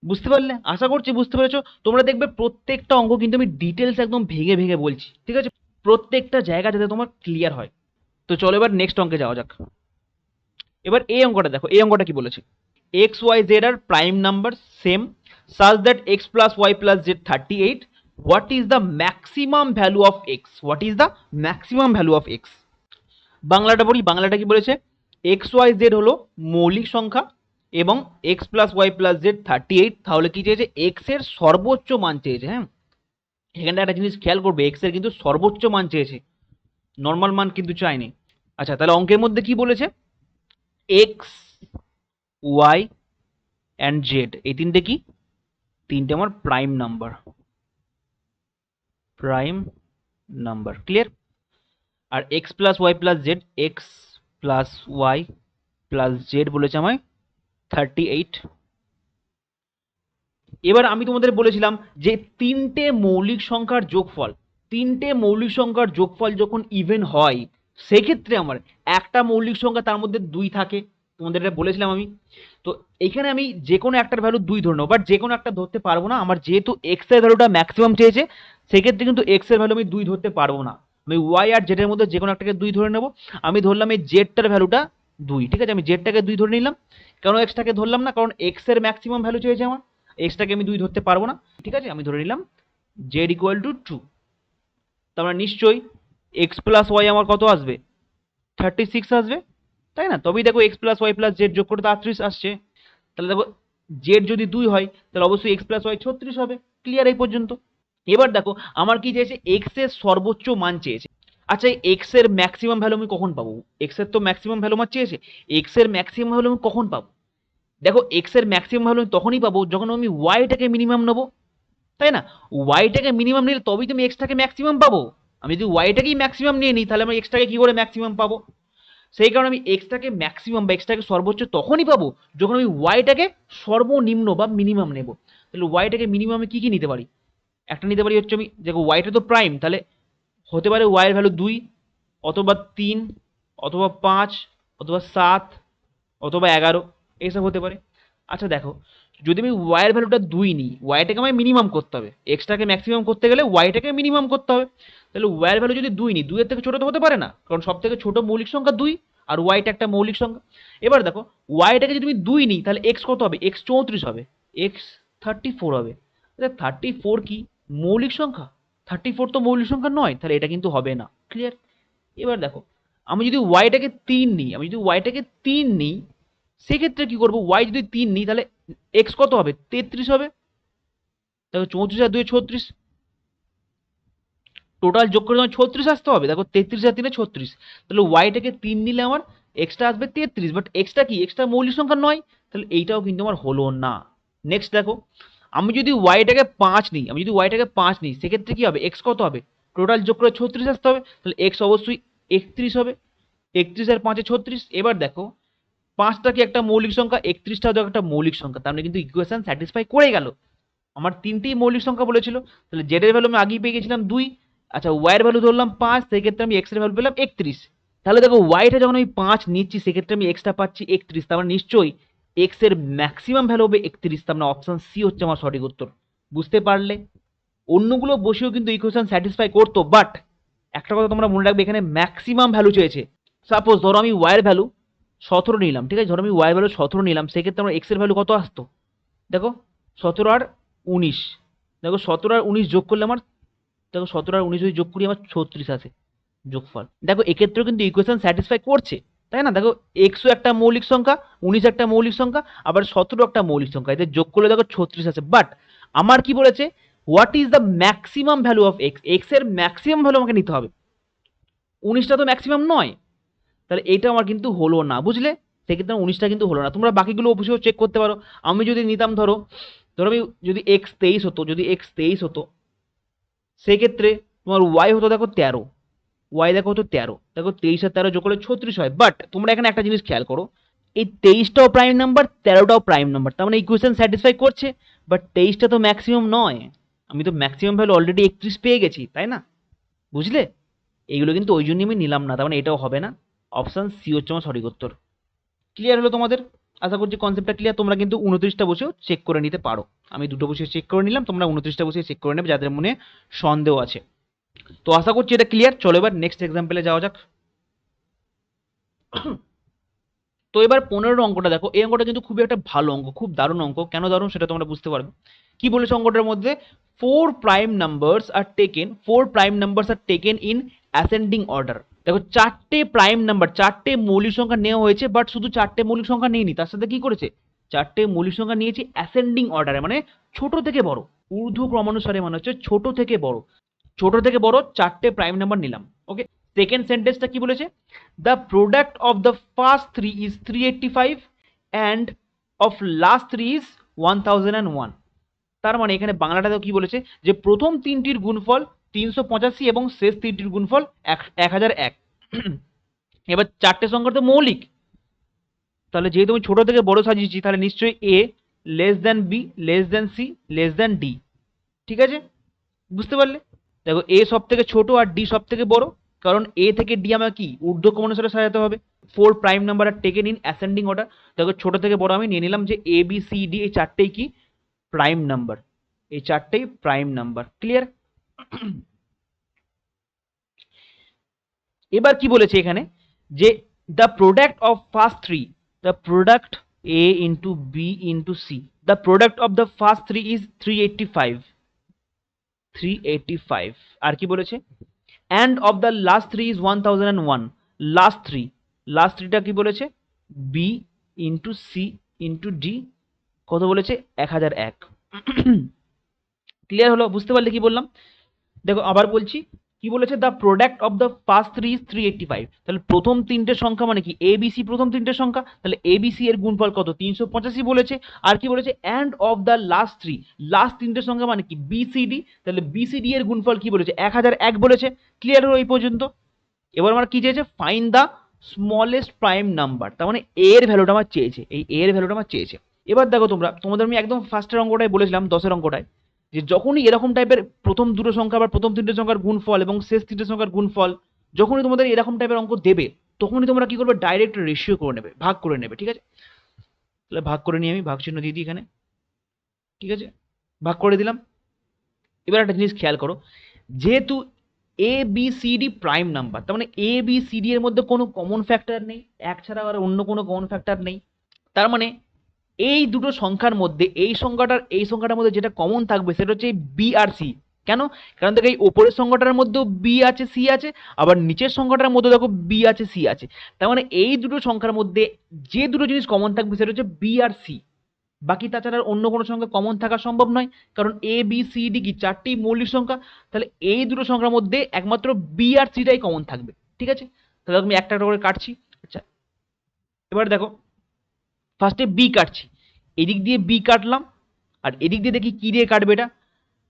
Speaker 1: বুঝতে পারলে? আশা করছি বুঝতে পেরেছো। তোমরা দেখবে প্রত্যেকটা অঙ্ক কিন্তু আমি ডিটেলস একদম ভেঙে ভেঙে বলছি, ঠিক আছে, প্রত্যেকটা জায়গা যাতে তোমার ক্লিয়ার হয়। তো চলো এবার নেক্সট অঙ্কে যাওয়া যাক। এবার এই অঙ্কটা দেখো, এই অঙ্কটা কি বলেছে, X Y Z are prime number same such that X plus Y plus Z 38, what is the maximum value of X, what is the maximum value of X. বাংলাটা বলি, বাংলাটা কি বলেছে, এক্স ওয়াই জেড হলো মৌলিক সংখ্যা এবং X plus Y plus Z 38, তাহলে কি চেয়েছে, এক্স এর সর্বোচ্চ মান চেয়েছে। হ্যাঁ, এখানটা একটা জিনিস খেয়াল করবে, এক্স এর কিন্তু সর্বোচ্চ মান চেয়েছে, নর্মাল মান কিন্তু চায়নি। আচ্ছা তাহলে অঙ্কের মধ্যে কি বলেছে, এক্স ওয়াই অ্যান্ড জেড, এই তিনটে কি, তিনটে আমার prime number, prime number. Clear? আর X plus Y plus Z, X plus Y plus Z বলেছে আমায় 38। এবার আমি তোমাদের বলেছিলাম যে তিনটে মৌলিক সংখ্যার যোগফল, তিনটে মৌলিক সংখ্যার যোগফল যখন ইভেন হয়, সেক্ষেত্রে আমার একটা মৌলিক সংখ্যা তার মধ্যে 2 থাকে, তোমাদের এটা বলেছিলাম আমি। তো এখানে আমি যে কোনো একটার ভ্যালু 2 ধরে নেবো, বাট যে কোনো একটা ধরতে পারবো না, আমার যেহেতু এক্স এর ভ্যালুটা ম্যাক্সিমাম চেয়েছে, সেক্ষেত্রে কিন্তু এক্স এর ভ্যালু আমি 2 ধরতে পারবো না, আমি ওয়াই আর জেড এর মধ্যে যে কোনো একটাকে 2 ধরে নেবো। আমি ধরলাম এই জেডটার ভ্যালুটা 2, ঠিক আছে, আমি জেডটাকে 2 ধরে নিলাম। কেন এক্সটাকে ধরলাম না, কারণ এক্স এর ম্যাক্সিমাম ভ্যালু চেয়েছে আমার, এক্সটাকে আমি 2 ধরতে পারবো না, ঠিক আছে, আমি ধরে নিলাম জেড ইকুয়াল টু 2। তার মানে নিশ্চয়ই এক্স প্লাস ওয়াই আমার কত আসবে, 36 আসবে, তাই না? তবেই দেখো X plus Y plus Z যোগ করে তো 38 আসছে। তাহলে দেখো জেড যদি 2 হয়, তাহলে অবশ্যই এক্স প্লাস ওয়াই 36 হবে। ক্লিয়ার এই পর্যন্ত? এবার দেখো আমার কি চেয়েছে, এক্স এর সর্বোচ্চ মান চেয়েছে। আচ্ছা এক্স এর ম্যাক্সিমাম ভ্যালু আমি কখন পাবো, এক্স এর তো ম্যাক্সিমাম ভ্যালু আমার চেয়েছে, এক্স এর ম্যাক্সিমাম ভ্যালু আমি কখন পাবো? দেখো এক্স এর ম্যাক্সিমাম ভ্যালু আমি তখনই পাবো যখন আমি ওয়াইটাকে মিনিমাম নেবো, তাই না? ওয়াইটাকে মিনিমাম নিলে তবেই তুমি এক্সটাকে ম্যাক্সিমাম পাবো। আমি যদি ওয়াইটাকেই ম্যাক্সিমাম নিয়ে নিই, তাহলে আমি এক্সটাকে কি করে ম্যাক্সিমাম পাবো? সেই কারণে আমি এক্সটাকে ম্যাক্সিমাম বা এক্সটাকে সর্বোচ্চ তখনই পাবো যখন আমি ওয়াইটাকে সর্বনিম্ন বা মিনিমাম নেব। তাহলে ওয়াইটাকে মিনিমামে কি কি নিতে পারি, একটা নিতে পারি হচ্ছে, আমি দেখো ওয়াইটা তো প্রাইম, তাহলে হতে পারে ওয়াইয়ের ভ্যালু 2 অথবা 3 অথবা 5 অথবা 7 অথবা 11, এইসব হতে পারে। আচ্ছা দেখো যদি আমি ওয়াইয়ের ভ্যালুটা 2 নিই, ওয়াইটাকে আমায় মিনিমাম করতে হবে, এক্সটাকে ম্যাক্সিমাম করতে গেলে ওয়াইটাকে মিনিমাম করতে হবে। তাহলে ওয়াইয়ের ভ্যালু যদি 2 নিই, 2 এর থেকে ছোট তো হতে পারে না, কারণ সব থেকে ছোট মৌলিক সংখ্যা 2 আর ওয়াইটা একটা মৌলিক সংখ্যা। এবার দেখো ওয়াইটাকে যদি আমি 2 নিই, তাহলে এক্স কত হবে, এক্স 34 হবে, এক্স 34 হবে। তাহলে 34 কি মৌলিক সংখ্যা? 34 তো মৌলিক সংখ্যা নয়, তাহলে এটা কিন্তু হবে না। ক্লিয়ার? এবার দেখো আমি যদি ওয়াইটাকে 3 নিই, সেক্ষেত্রে কি করব, ওয়াই যদি 3 নিই তাহলে এক্স কত হবে, 33 হবে। দেখো 34 আর 2 36, টোটাল যোগ করে তোমার 36 আসতে হবে। দেখো 33 আর 3 36, তাহলে ওয়াইটাকে 3 নিলে আমার এক্সটা আসবে 33, বাট এক্সটা কি, এক্সটা মৌলিক সংখ্যা নয়, তাহলে এইটাও কিন্তু আমার হলো না। নেক্সট দেখো, আমি যদি ওয়াইটাকে 5 নিই, সেক্ষেত্রে কি হবে, এক্স কত হবে, টোটাল যোগ করে 36 আসতে হবে, তাহলে এক্স অবশ্যই 31 হবে। 31 আর 5 36। এবার দেখো 5টা কি একটা মৌলিক সংখ্যা, 31টাও দেখো একটা মৌলিক সংখ্যা, তার মানে কিন্তু ইকুয়েশন স্যাটিসফাই করে গেল। আমার তিনটেই মৌলিক সংখ্যা বলেছিল, তাহলে জেড এর ভ্যালু আমি আগেই পেয়ে গেছিলাম 2। আচ্ছা ওয়াই এর ভ্যালু ধরলাম 5, সেক্ষেত্রে আমি এক্স এর ভ্যালু পেলাম 31। তাহলে দেখো ওয়াইটা যখন আমি 5 নিচ্ছি, সেক্ষেত্রে আমি এক্সটা পাচ্ছি 31, তার মানে নিশ্চয়ই এক্স এর ম্যাক্সিমাম ভ্যালু হবে 31, তার মানে অপশন সি হচ্ছে আমার সঠিক উত্তর। বুঝতে পারলে? অন্যগুলো বসেও কিন্তু ইকুয়েশন স্যাটিসফাই করতো, বাট একটা কথা তোমরা মনে রাখবে, এখানে ম্যাক্সিমাম ভ্যালু চেয়েছে। সাপোজ ধরো আমি ওয়াই এর ভ্যালু 17 নিলাম, ঠিক আছে, ধরো আমি ওয়াই এর ভ্যালু 17 নিলাম, সেক্ষেত্রে আমার এক্স এর ভ্যালু কত আসতো, দেখো 17 আর 19, দেখো 17 আর 19 যোগ করলে আমার, দেখো 17 আর 19 যদি যোগ করি আমার 36 আসে যোগফল। দেখো এক্ষেত্রেও কিন্তু ইকুয়েশন স্যাটিসফাই করছে, তাই না? দেখো এক্সও একটা মৌলিক সংখ্যা, 19 একটা মৌলিক সংখ্যা, আবার 17 একটা মৌলিক সংখ্যা, এদের যোগ করলে দেখো 36 আছে। বাট আমার কি বলেছে, what is the maximum value of x, x এর ম্যাক্সিমাম ভ্যালু আমাকে নিতে হবে, 19টা তো ম্যাক্সিমাম নয়, তাহলে এটা আমার কিন্তু হলো না, বুঝলে? সেক্ষেত্রে 19টা কিন্তু হলো না। তোমরা বাকিগুলো অবশ্যই চেক করতে পারো। আমি যদি নিতাম, ধরো আমি যদি এক্স 23 হতো, সেক্ষেত্রে তোমার ওয়াই হতো দেখো 13, ওয়াই দেখো হতো 13, দেখো 23 আর 13 যোগ করলে 36 হয়। বাট তোমরা এখানে একটা জিনিস খেয়াল করো, এই 23টাও প্রাইম নাম্বার, 13টাও প্রাইম নাম্বার, তার মানে ইকুয়েশন স্যাটিসফাই করছে, বাট 23টা তো ম্যাক্সিমাম নয়, আমি তো ম্যাক্সিমাম ভ্যালু অলরেডি 31 পেয়ে গেছি, তাই না? বুঝলে? এইগুলো কিন্তু ওই জন্যই আমি নিলাম না, তার মানে এটাও হবে না, অপশন সি হচ্ছে আমার সঠিক উত্তর। ক্লিয়ার হলো তোমাদের? আশা করছি কনসেপ্টটা ক্লিয়ার। তোমরা কিন্তু 29টা বসেও চেক করে নিতে পারো, আমি দুটো বসে চেক করে নিলাম, তোমরা 29টা বসে চেক করে নেবে যাদের মনে সন্দেহ আছে। তো আশা করছি এটা ক্লিয়ার। চলো এবার নেক্সট এক্সাম্পলে যাওয়া যাক। তো এবার 15 অঙ্কটা দেখো, এই অঙ্কটা কিন্তু খুবই একটা ভালো অঙ্ক, খুব দারুণ অঙ্ক। কেন দারুণ সেটা তোমরা বুঝতে পারবে। কি বলেছে অঙ্কটার মধ্যে, four prime numbers are taken in ascending order. দেখো চারটে প্রাইম নাম্বার, চারটে মৌলিক সংখ্যা নেওয়া হয়েছে, বাট শুধু চারটে মৌলিক সংখ্যা নেয়নি, তার সাথে কি করেছে, চারটে মৌলিক সংখ্যা নিয়েছে অ্যাসেন্ডিং অর্ডারে, মানে ছোট থেকে বড়, ঊর্ধ্ব ক্রমানুসারে, মানে হচ্ছে ছোট থেকে বড়, চারটে প্রাইম নাম্বার নিলাম। ওকে, সেকেন্ড সেন্টেন্সটা কি বলেছে, the product of the first three is 385 and of last three is 1001। তার মানে এখানে বাংলাটাতেও কি বলেছে, যে প্রথম তিনটির গুণফল 385 এবং শেষ তিনটির গুণফল 1001। এবার চারটে সংখ্যা তো মৌলিক, তাহলে যেহেতু আমি ছোট থেকে বড় সাজিয়েছি, তাহলে নিশ্চয়ই A less than B less than C less than D. ঠিক আছে, বুঝতে পারলে? দেখো এ সব থেকে ছোট আর ডি সব থেকে বড়, কারণ এ থেকে ডি আমার কি ঊর্ধ্বক্রম অনুসারে সাজাতে হবে। Four prime number are taken in ascending order. দেখো ছোট থেকে বড় আমি নিয়ে নিলাম যে এ বি সি ডি, এই চারটেই কি প্রাইম নাম্বার, এই চারটেই প্রাইম নাম্বার। ক্লিয়ার? এবার কি বলেছে এখানে, যে the product of first three, the product A into B into C, the product of the first three is 385। আর কি বলেছে, and of the last three is 1001। Last থ্রিটা কি বলেছে, B into C into D, কত বলেছে, 1001। ক্লিয়ার হলো? বুঝতে পারলে কি বললাম? দেখো আবার বলছি, কি বলেছে, the product of the first three is 385। তাহলে প্রথম তিনটে সংখ্যা মানে কি, এ বি সি প্রথম তিনটে সংখ্যা, তাহলে এ বি সি এর গুণফল কত, 385 বলেছে। আর কি বলেছে, and of the last three, last তিনটে সংখ্যা মানে কি, বি সি ডি, তাহলে বি সি ডি এর গুণফল কি বলেছে, 1001 বলেছে। ক্লিয়ার হলো এই পর্যন্ত? এবার আমার কি চেয়েছে, find the smallest prime number, তার মানে এর ভ্যালুটা আমার চেয়েছে, এই এর ভ্যালুটা আমার চেয়েছে। এবার দেখো তোমাদের আমি একদম ফার্স্টের অঙ্কটাই বলেছিলাম, 10-এর অঙ্কটায়, যে যখনই এরকম টাইপের প্রথম দুটো সংখ্যা বা প্রথম তিনটে সংখ্যার গুণফল এবং শেষ তিনটে সংখ্যার গুণফল, যখনই তোমাদের এরকম টাইপের অঙ্ক দেবে, তখনই তোমরা কি করবে, ডাইরেক্ট রেশিও করে নেবে, ভাগ করে নেবে। ঠিক আছে, তাহলে ভাগ করে নিয়ে আমি ভাগ চিহ্ন দিয়ে দিই এখানে। ঠিক আছে, ভাগ করে দিলাম। এবার একটা জিনিস খেয়াল করো, যেহেতু A B C D prime number, তার মানে এ বি সি ডি এর মধ্যে কোনো কমন ফ্যাক্টর নেই, এক ছাড়া আর অন্য কোনো কমন ফ্যাক্টর নেই। তার মানে এই দুটো সংখ্যার মধ্যে এই সংখ্যাটার মধ্যে যেটা কমন থাকবে সেটা হচ্ছে বি আর সি। কেন? কারণ দেখো এই ওপরের সংখ্যাটার মধ্যেও বি আছে, সি আছে, আবার নিচের সংখ্যাটার মধ্যে দেখো বি আছে, সি আছে। তার মানে এই দুটো সংখ্যার মধ্যে যে দুটো জিনিস কমন থাকবে সেটা হচ্ছে বি আর সি। বাকি তাছাড়া অন্য কোনো সংখ্যা কমন থাকা সম্ভব নয়, কারণ এ বি সি ডি কি চারটি মৌলিক সংখ্যা। তাহলে এই দুটো সংখ্যার মধ্যে একমাত্র বি আর সিটাই কমন থাকবে। ঠিক আছে, তাহলে আমি একটা একটা করে কাটছি। আচ্ছা, এবার দেখো ফার্স্টে বি কাটছি, এদিক দিয়ে বি কাটলাম, আর এদিক দিয়ে দেখি কি দিয়ে কাটবে এটা।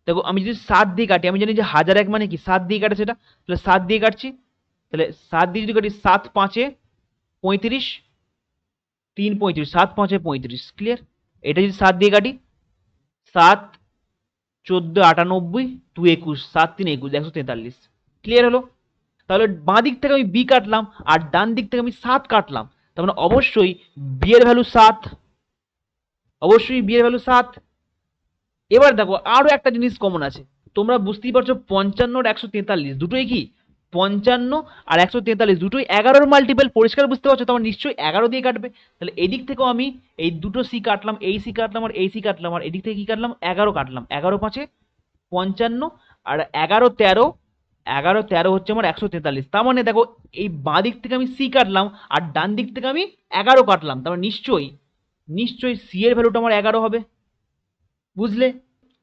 Speaker 1: দেখো আমি যদি 7 দিয়ে কাটি, আমি জানি যে 1001 মানে কি 7 দিয়ে কাটে সেটা, তাহলে 7 দিয়ে কাটছি। তাহলে 7 দিয়ে যদি কাটি 7 5 35, 3 35, 7 5 35, ক্লিয়ার। এটা যদি 7 দিয়ে কাটি 7 14 98 2 21, 7 3 21, 143, ক্লিয়ার হলো। তাহলে বাঁ দিক থেকে আমি বি কাটলাম আর ডান দিক থেকে আমি 7 কাটলাম, তার মানে অবশ্যই বি এর ভ্যালু 7, অবশ্যই বি এর ভ্যালু 7। এবার দেখো আরো একটা জিনিস কমন আছে, তোমরা বুঝতেই পারছো 55 আর 143 দুটোই কি 55 আর 143 দুটোই 11-র মাল্টিপল, পরিষ্কার বুঝতে পারছো, তোমার নিশ্চয়ই 11 দিয়ে কাটবে। তাহলে এদিক থেকেও আমি এই দুটো সি কাটলাম, এই সি কাটলাম আর এই সি কাটলাম, আর এদিক থেকে কি কাটলাম 11 কাটলাম, 11 5 55 আর 11 13, 11 13 হচ্ছে আমার 143। তার মানে দেখো এই বাঁ দিক থেকে আমি সি কাটলাম আর ডান দিক থেকে আমি 11 কাটলাম, তার মানে নিশ্চয়ই নিশ্চয়ই সি এর ভ্যালুটা আমার 11 হবে। বুঝলে?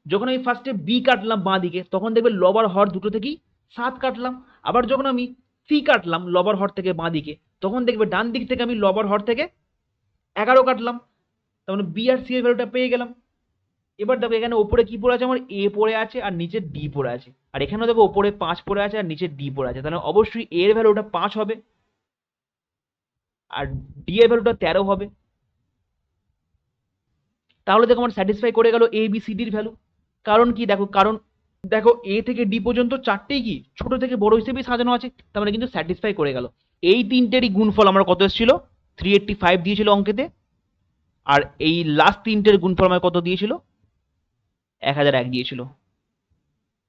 Speaker 1: যখন আমি ফার্স্টে বি কাটলাম বাঁ দিকে, তখন দেখবে লবার হর দুটো থেকেই 7 কাটলাম। আবার যখন আমি সি কাটলাম লবার হর থেকে বাঁ দিকে, তখন দেখবে ডান দিক থেকে আমি লবার হর থেকে 11 কাটলাম, তার মানে বি আর সি এর ভ্যালুটা পেয়ে গেলাম। এবার দেখো এখানে ওপরে কি পড়ে আছে আমার এ পড়ে আছে আর নিচে ডি পড়ে আছে, আর এখানেও দেখো ওপরে 5 পড়ে আছে আর নিচে ডি পড়ে আছে, তাহলে অবশ্যই এর ভ্যালুটা 5 হবে আর ডি এর ভ্যালুটা 13 হবে। তাহলে দেখো আমার স্যাটিসফাই করে গেল এ বি সি ডির ভ্যালু। কারণ কি দেখো, কারণ দেখো এ থেকে ডি পর্যন্ত চারটেই কি ছোট থেকে বড় হিসেবেই সাজানো আছে, তার মানে কিন্তু স্যাটিসফাই করে গেল। এই তিনটেরই গুণফল আমার কত এসেছিল 385 দিয়েছিল অঙ্কেতে, আর এই লাস্ট তিনটের গুণফল আমার কত দিয়েছিল 1001 দিয়েছিল।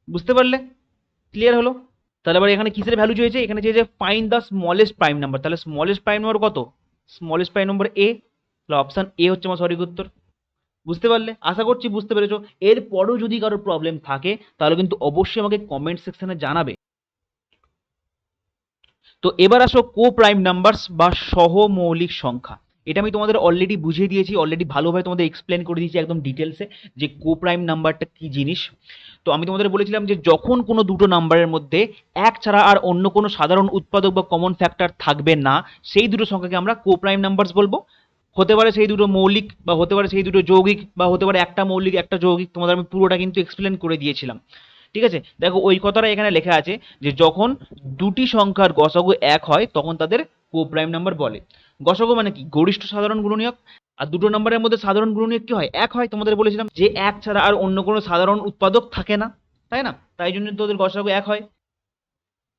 Speaker 1: বুঝতে পারলে? ক্লিয়ার হলো? তাহলে এবার এখানে কিসের ভ্যালু চেয়েছে, এখানে চেয়েছে find the smallest prime number. তাহলে স্মলেস্ট প্রাইম নাম্বার কত, স্মলেস্ট প্রাইম নাম্বার এ, তাহলে অপশন এ হচ্ছে আমার সঠিক উত্তর। বুঝতে পারলে? আশা করছি বুঝতে পেরেছো। এরপরও যদি কারো প্রবলেম থাকে তাহলে কিন্তু অবশ্যই আমাকে কমেন্ট সেকশনে জানাবে। তো এবার আসো কো প্রাইম নাম্বারস বা সহমৌলিক সংখ্যা। এটা আমি তোমাদের অলরেডি বুঝিয়ে দিয়েছি, অলরেডি ভালোভাবে তোমাদের এক্সপ্লেন করে দিয়েছি একদম ডিটেলসে যে কো প্রাইম নাম্বারটা কি জিনিস। তো আমি তোমাদের বলেছিলাম যে যখন কোনো দুটো নাম্বারের মধ্যে এক ছাড়া আর অন্য কোনো সাধারণ উৎপাদক বা কমন ফ্যাক্টর থাকবে না, সেই দুটো সংখ্যাকে আমরা কো প্রাইম নাম্বারস বলবো। হতে পারে সেই দুটো মৌলিক, বা হতে পারে সেই দুটো যৌগিক, বা হতে পারে একটা মৌলিক একটা যৌগিক, তোমাদের আমি পুরোটা কিন্তু এক্সপ্লেন করে দিয়েছিলাম। ঠিক আছে, দেখো ওই কথাটা এখানে লেখা আছে যে যখন দুটি সংখ্যার গসাগু এক হয় তখন তাদের কো প্রাইম নাম্বার বলে। গসাগু মানে কি গরিষ্ঠ সাধারণ গুণনীয়ক, আর দুটো নম্বরের মধ্যে সাধারণ গুণনীয়ক কি হয় এক হয়। তোমাদের বলেছিলাম যে এক ছাড়া আর অন্য কোনো সাধারণ উৎপাদক থাকে না, তাই না, তাই জন্য তোদের গসাগু এক হয়।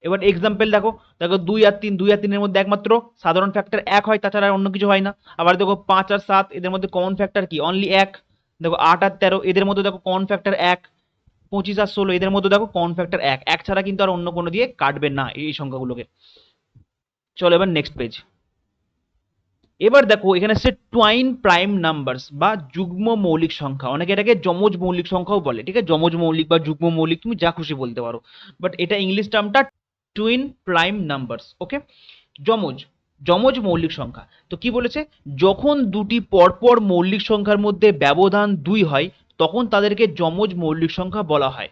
Speaker 1: এবার এক্সাম্পল দেখো, দেখো 2 আর 3, 2 আর 3 এর মধ্যে একমাত্র সাধারণ ফ্যাক্টর এক হয়, তাছাড়া আর অন্য কিছু হয় না। আবার দেখো 5 আর 7 এদের মধ্যে কমন ফ্যাক্টর কি অনলি এক। দেখো 8 আর 13 এদের মধ্যে দেখো কমন ফ্যাক্টর এক। 25 আর 16 এদের মধ্যে দেখো কমন ফ্যাক্টর এক, এক ছাড়া কিন্তু আর অন্য কোনো দিয়ে কাটবে না এই সংখ্যাগুলোকে। চলো এবার নেক্সট পেজ। এবার দেখো এখানে হচ্ছে টুয়াইন প্রাইম নাম্বারস বা যুগ্ম মৌলিক সংখ্যা, অনেকে এটাকে যমজ মৌলিক সংখ্যাও বলে। ঠিক আছে, যমজ মৌলিক বা যুগ্ম মৌলিক তুমি যা খুশি বলতে পারো, বাট এটা ইংলিশ টার্মটা টুইন প্রাইম নাম্বারস। ওকে, যমজ যমজ মৌলিক সংখ্যা। তো কি বলেছে, যখন দুটি পরপর মৌলিক সংখ্যার মধ্যে ব্যবধান 2 হয় তখন তাদেরকে যমজ মৌলিক সংখ্যা বলা হয়।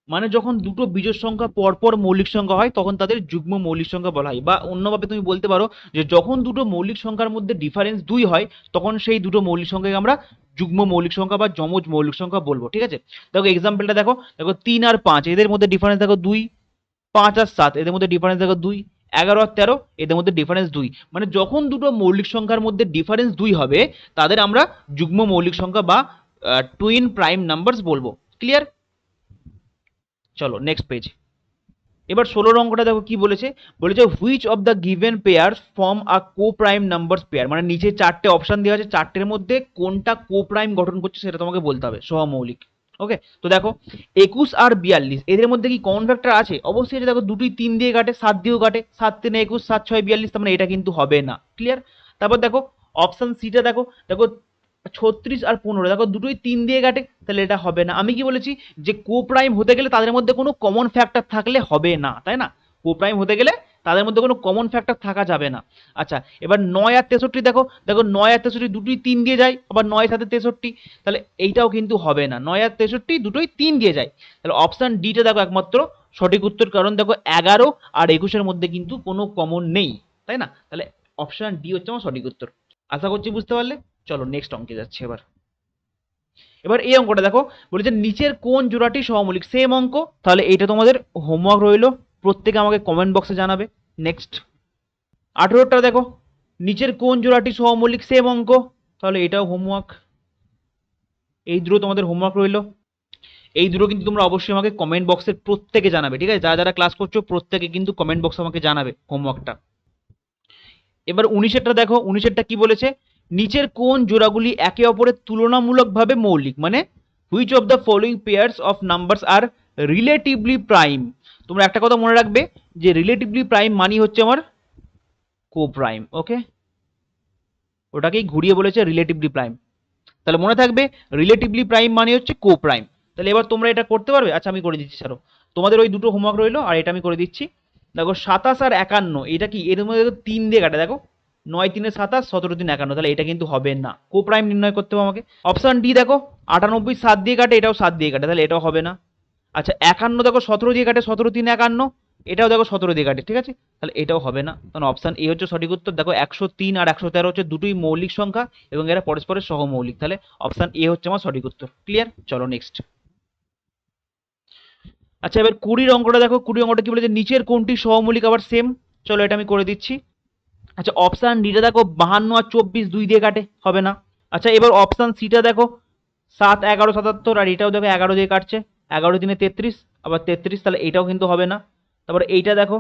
Speaker 1: মানে যখন দুটো বিজোড় সংখ্যা পরপর মৌলিক সংখ্যা হয় তখন তাদের যুগ্ম মৌলিক সংখ্যা বলা হয়। বা অন্যভাবে তুমি বলতে পারো যে যখন দুটো মৌলিক সংখ্যার মধ্যে ডিফারেন্স 2 হয় তখন সেই দুটো মৌলিক সংখ্যাকে আমরা যুগ্ম মৌলিক সংখ্যা বা যমজ মৌলিক সংখ্যা বলবো। ঠিক আছে, দেখো এক্সাম্পলটা দেখো, দেখো 3 আর 5 এদের মধ্যে ডিফারেন্স দেখো 2, 5 আর 7 এদের মধ্যে ডিফারেন্স দেখো 2, 11 আর 13 এদের মধ্যে ডিফারেন্স 2। মানে যখন দুটো মৌলিক সংখ্যার মধ্যে ডিফারেন্স 2 হবে তাদের আমরা যুগ্ম মৌলিক সংখ্যা বা টুইন প্রাইম নাম্বারস বলবো। ক্লিয়ার? চলো নেক্সট পেজ। এবার 16 অঙ্কটা দেখো কি বলেছে, বলেছে which of the given pair form a co prime numbers pair. মানে নিচে চারটে অপশন দেওয়া আছে, চারটের মধ্যে কোনটা কো প্রাইম গঠন করছে সেটা তোমাকে বলতে হবে, সহমৌলিক। ওকে, তো দেখো 21 আর 42 এদের মধ্যে কি কমন ফ্যাক্টর আছে? অবশ্যই আছে, দেখো দুটোই 3 দিয়ে কাটে, 7 দিয়েও কাটে, 7 3 21, 7 6 42, তার মানে এটা কিন্তু হবে না। ক্লিয়ার? তারপর দেখো অপশন সিটা দেখো, দেখো 36 আর 15, দেখো দুটোই 3 দিয়ে কাটে, তাহলে এটা হবে না। আমি কি বলেছি যে কোপ্রাইম হতে গেলে তাদের মধ্যে কোনো কমন ফ্যাক্টর থাকলে হবে না, তাই না? কোপ্রাইম হতে গেলে তাদের মধ্যে কোনো কমন ফ্যাক্টর থাকা যাবে না। আচ্ছা, এবার 9 আর 63 দেখো, 9 আর 63 দুটোই 3 দিয়ে যায়, আবার 9 সাথে 63, তাহলে এইটাও কিন্তু হবে না। 9 আর 63 দুটোই 3 দিয়ে যায়, তাহলে অপশন ডিটা দেখো একমাত্র সঠিক উত্তর, কারণ দেখো 11 আর 21-এর মধ্যে কিন্তু কোনো কমন নেই, তাই না? তাহলে অপশন ডি হচ্ছে আমার সঠিক উত্তর। আশা করছি বুঝতে পারলে। চলো নেক্সট অঙ্কে যাচ্ছে এবার। এবার এই অঙ্কটা দেখো, বলেছে নিচের কোন জোড়াটি সহমৌলিক, সেম অঙ্ক, তাহলে এইটা তোমাদের হোমওয়ার্ক রইলো, প্রত্যেকে আমাকে কমেন্ট বক্সে জানাবে। নেক্সট 18টা দেখো, নিচের কোন জোড়াটি সহমৌলিক, সেম অঙ্ক, তাহলে এটাও হোমওয়ার্ক। এই দুটো তোমাদের হোমওয়ার্ক রইলো, এই দুটো কিন্তু তোমরা অবশ্যই আমাকে কমেন্ট বক্সে প্রত্যেকে জানাবে, ঠিক আছে? যারা যারা ক্লাস করছো প্রত্যেকে কিন্তু কমেন্ট বক্সে আমাকে জানাবে হোমওয়ার্কটা। এবার 19-এরটা দেখো, 19-এরটা কি বলেছে, নিচের কোন জোড়াগুলি একে অপরের তুলনামূলকভাবে মৌলিক, মানে which of the following pairs of numbers are relatively prime. তোমরা একটা কথা মনে রাখবে যে রিলেটিভলি প্রাইম মানি হচ্ছে আমার কোপ্রাইম, ওকে? ওটাকেই ঘুরিয়ে বলেছে রিলেটিভলি প্রাইম, তাহলে মনে থাকবে রিলেটিভলি প্রাইম মানে হচ্ছে কোপ্রাইম। তাহলে এবার তোমরা এটা করতে পারবে? আচ্ছা আমি করে দিচ্ছি, ছাড়ো, তোমাদের ওই দুটো হোমওয়ার্ক রইলো, আর এটা আমি করে দিচ্ছি। দেখো 27 আর 51, এটা কি এর মধ্যে 3 দিয়ে কাটে, দেখো 9 3 27, 17 3 51, তাহলে এটা কিন্তু হবে না। কোপ্রাইম নির্ণয় করতে হবে আমাকে। অপশন ডি দেখো 98 7 দিয়ে কাটে, এটাও 7 দিয়ে কাটে, তাহলে এটাও হবে না। আচ্ছা 51 দেখো 17 দিয়ে কাটে, 17 3 51, এটাও দেখো 17 দিয়ে কাটে, ঠিক আছে? তাহলে এটাও হবে না, কারণ অপশন এ হচ্ছে সঠিক উত্তর। দেখো 103 আর 113 হচ্ছে দুটোই মৌলিক সংখ্যা এবং এরা পরস্পরের সহমৌলিক, তাহলে অপশন এ হচ্ছে আমার সঠিক উত্তর। ক্লিয়ার? চলো নেক্সট। আচ্ছা এবার 20 অঙ্কটা দেখো, 20 অঙ্কটা কি বলেছে, নিচের কোনটি সহমৌলিক আবার সেম, চলো এটা আমি করে দিচ্ছি। আচ্ছা অপশন ডিটা দেখো 52 আর 24 2 দিয়ে কাটে, হবে না। আচ্ছা এবার অপশন সিটা দেখো 7 11 77, আর এটাও দেখো 11 দিয়ে কাটছে, 11 দিনে 33, আবার 33, তাহলে এটাও কিন্তু হবে না। তারপরে এইটা দেখো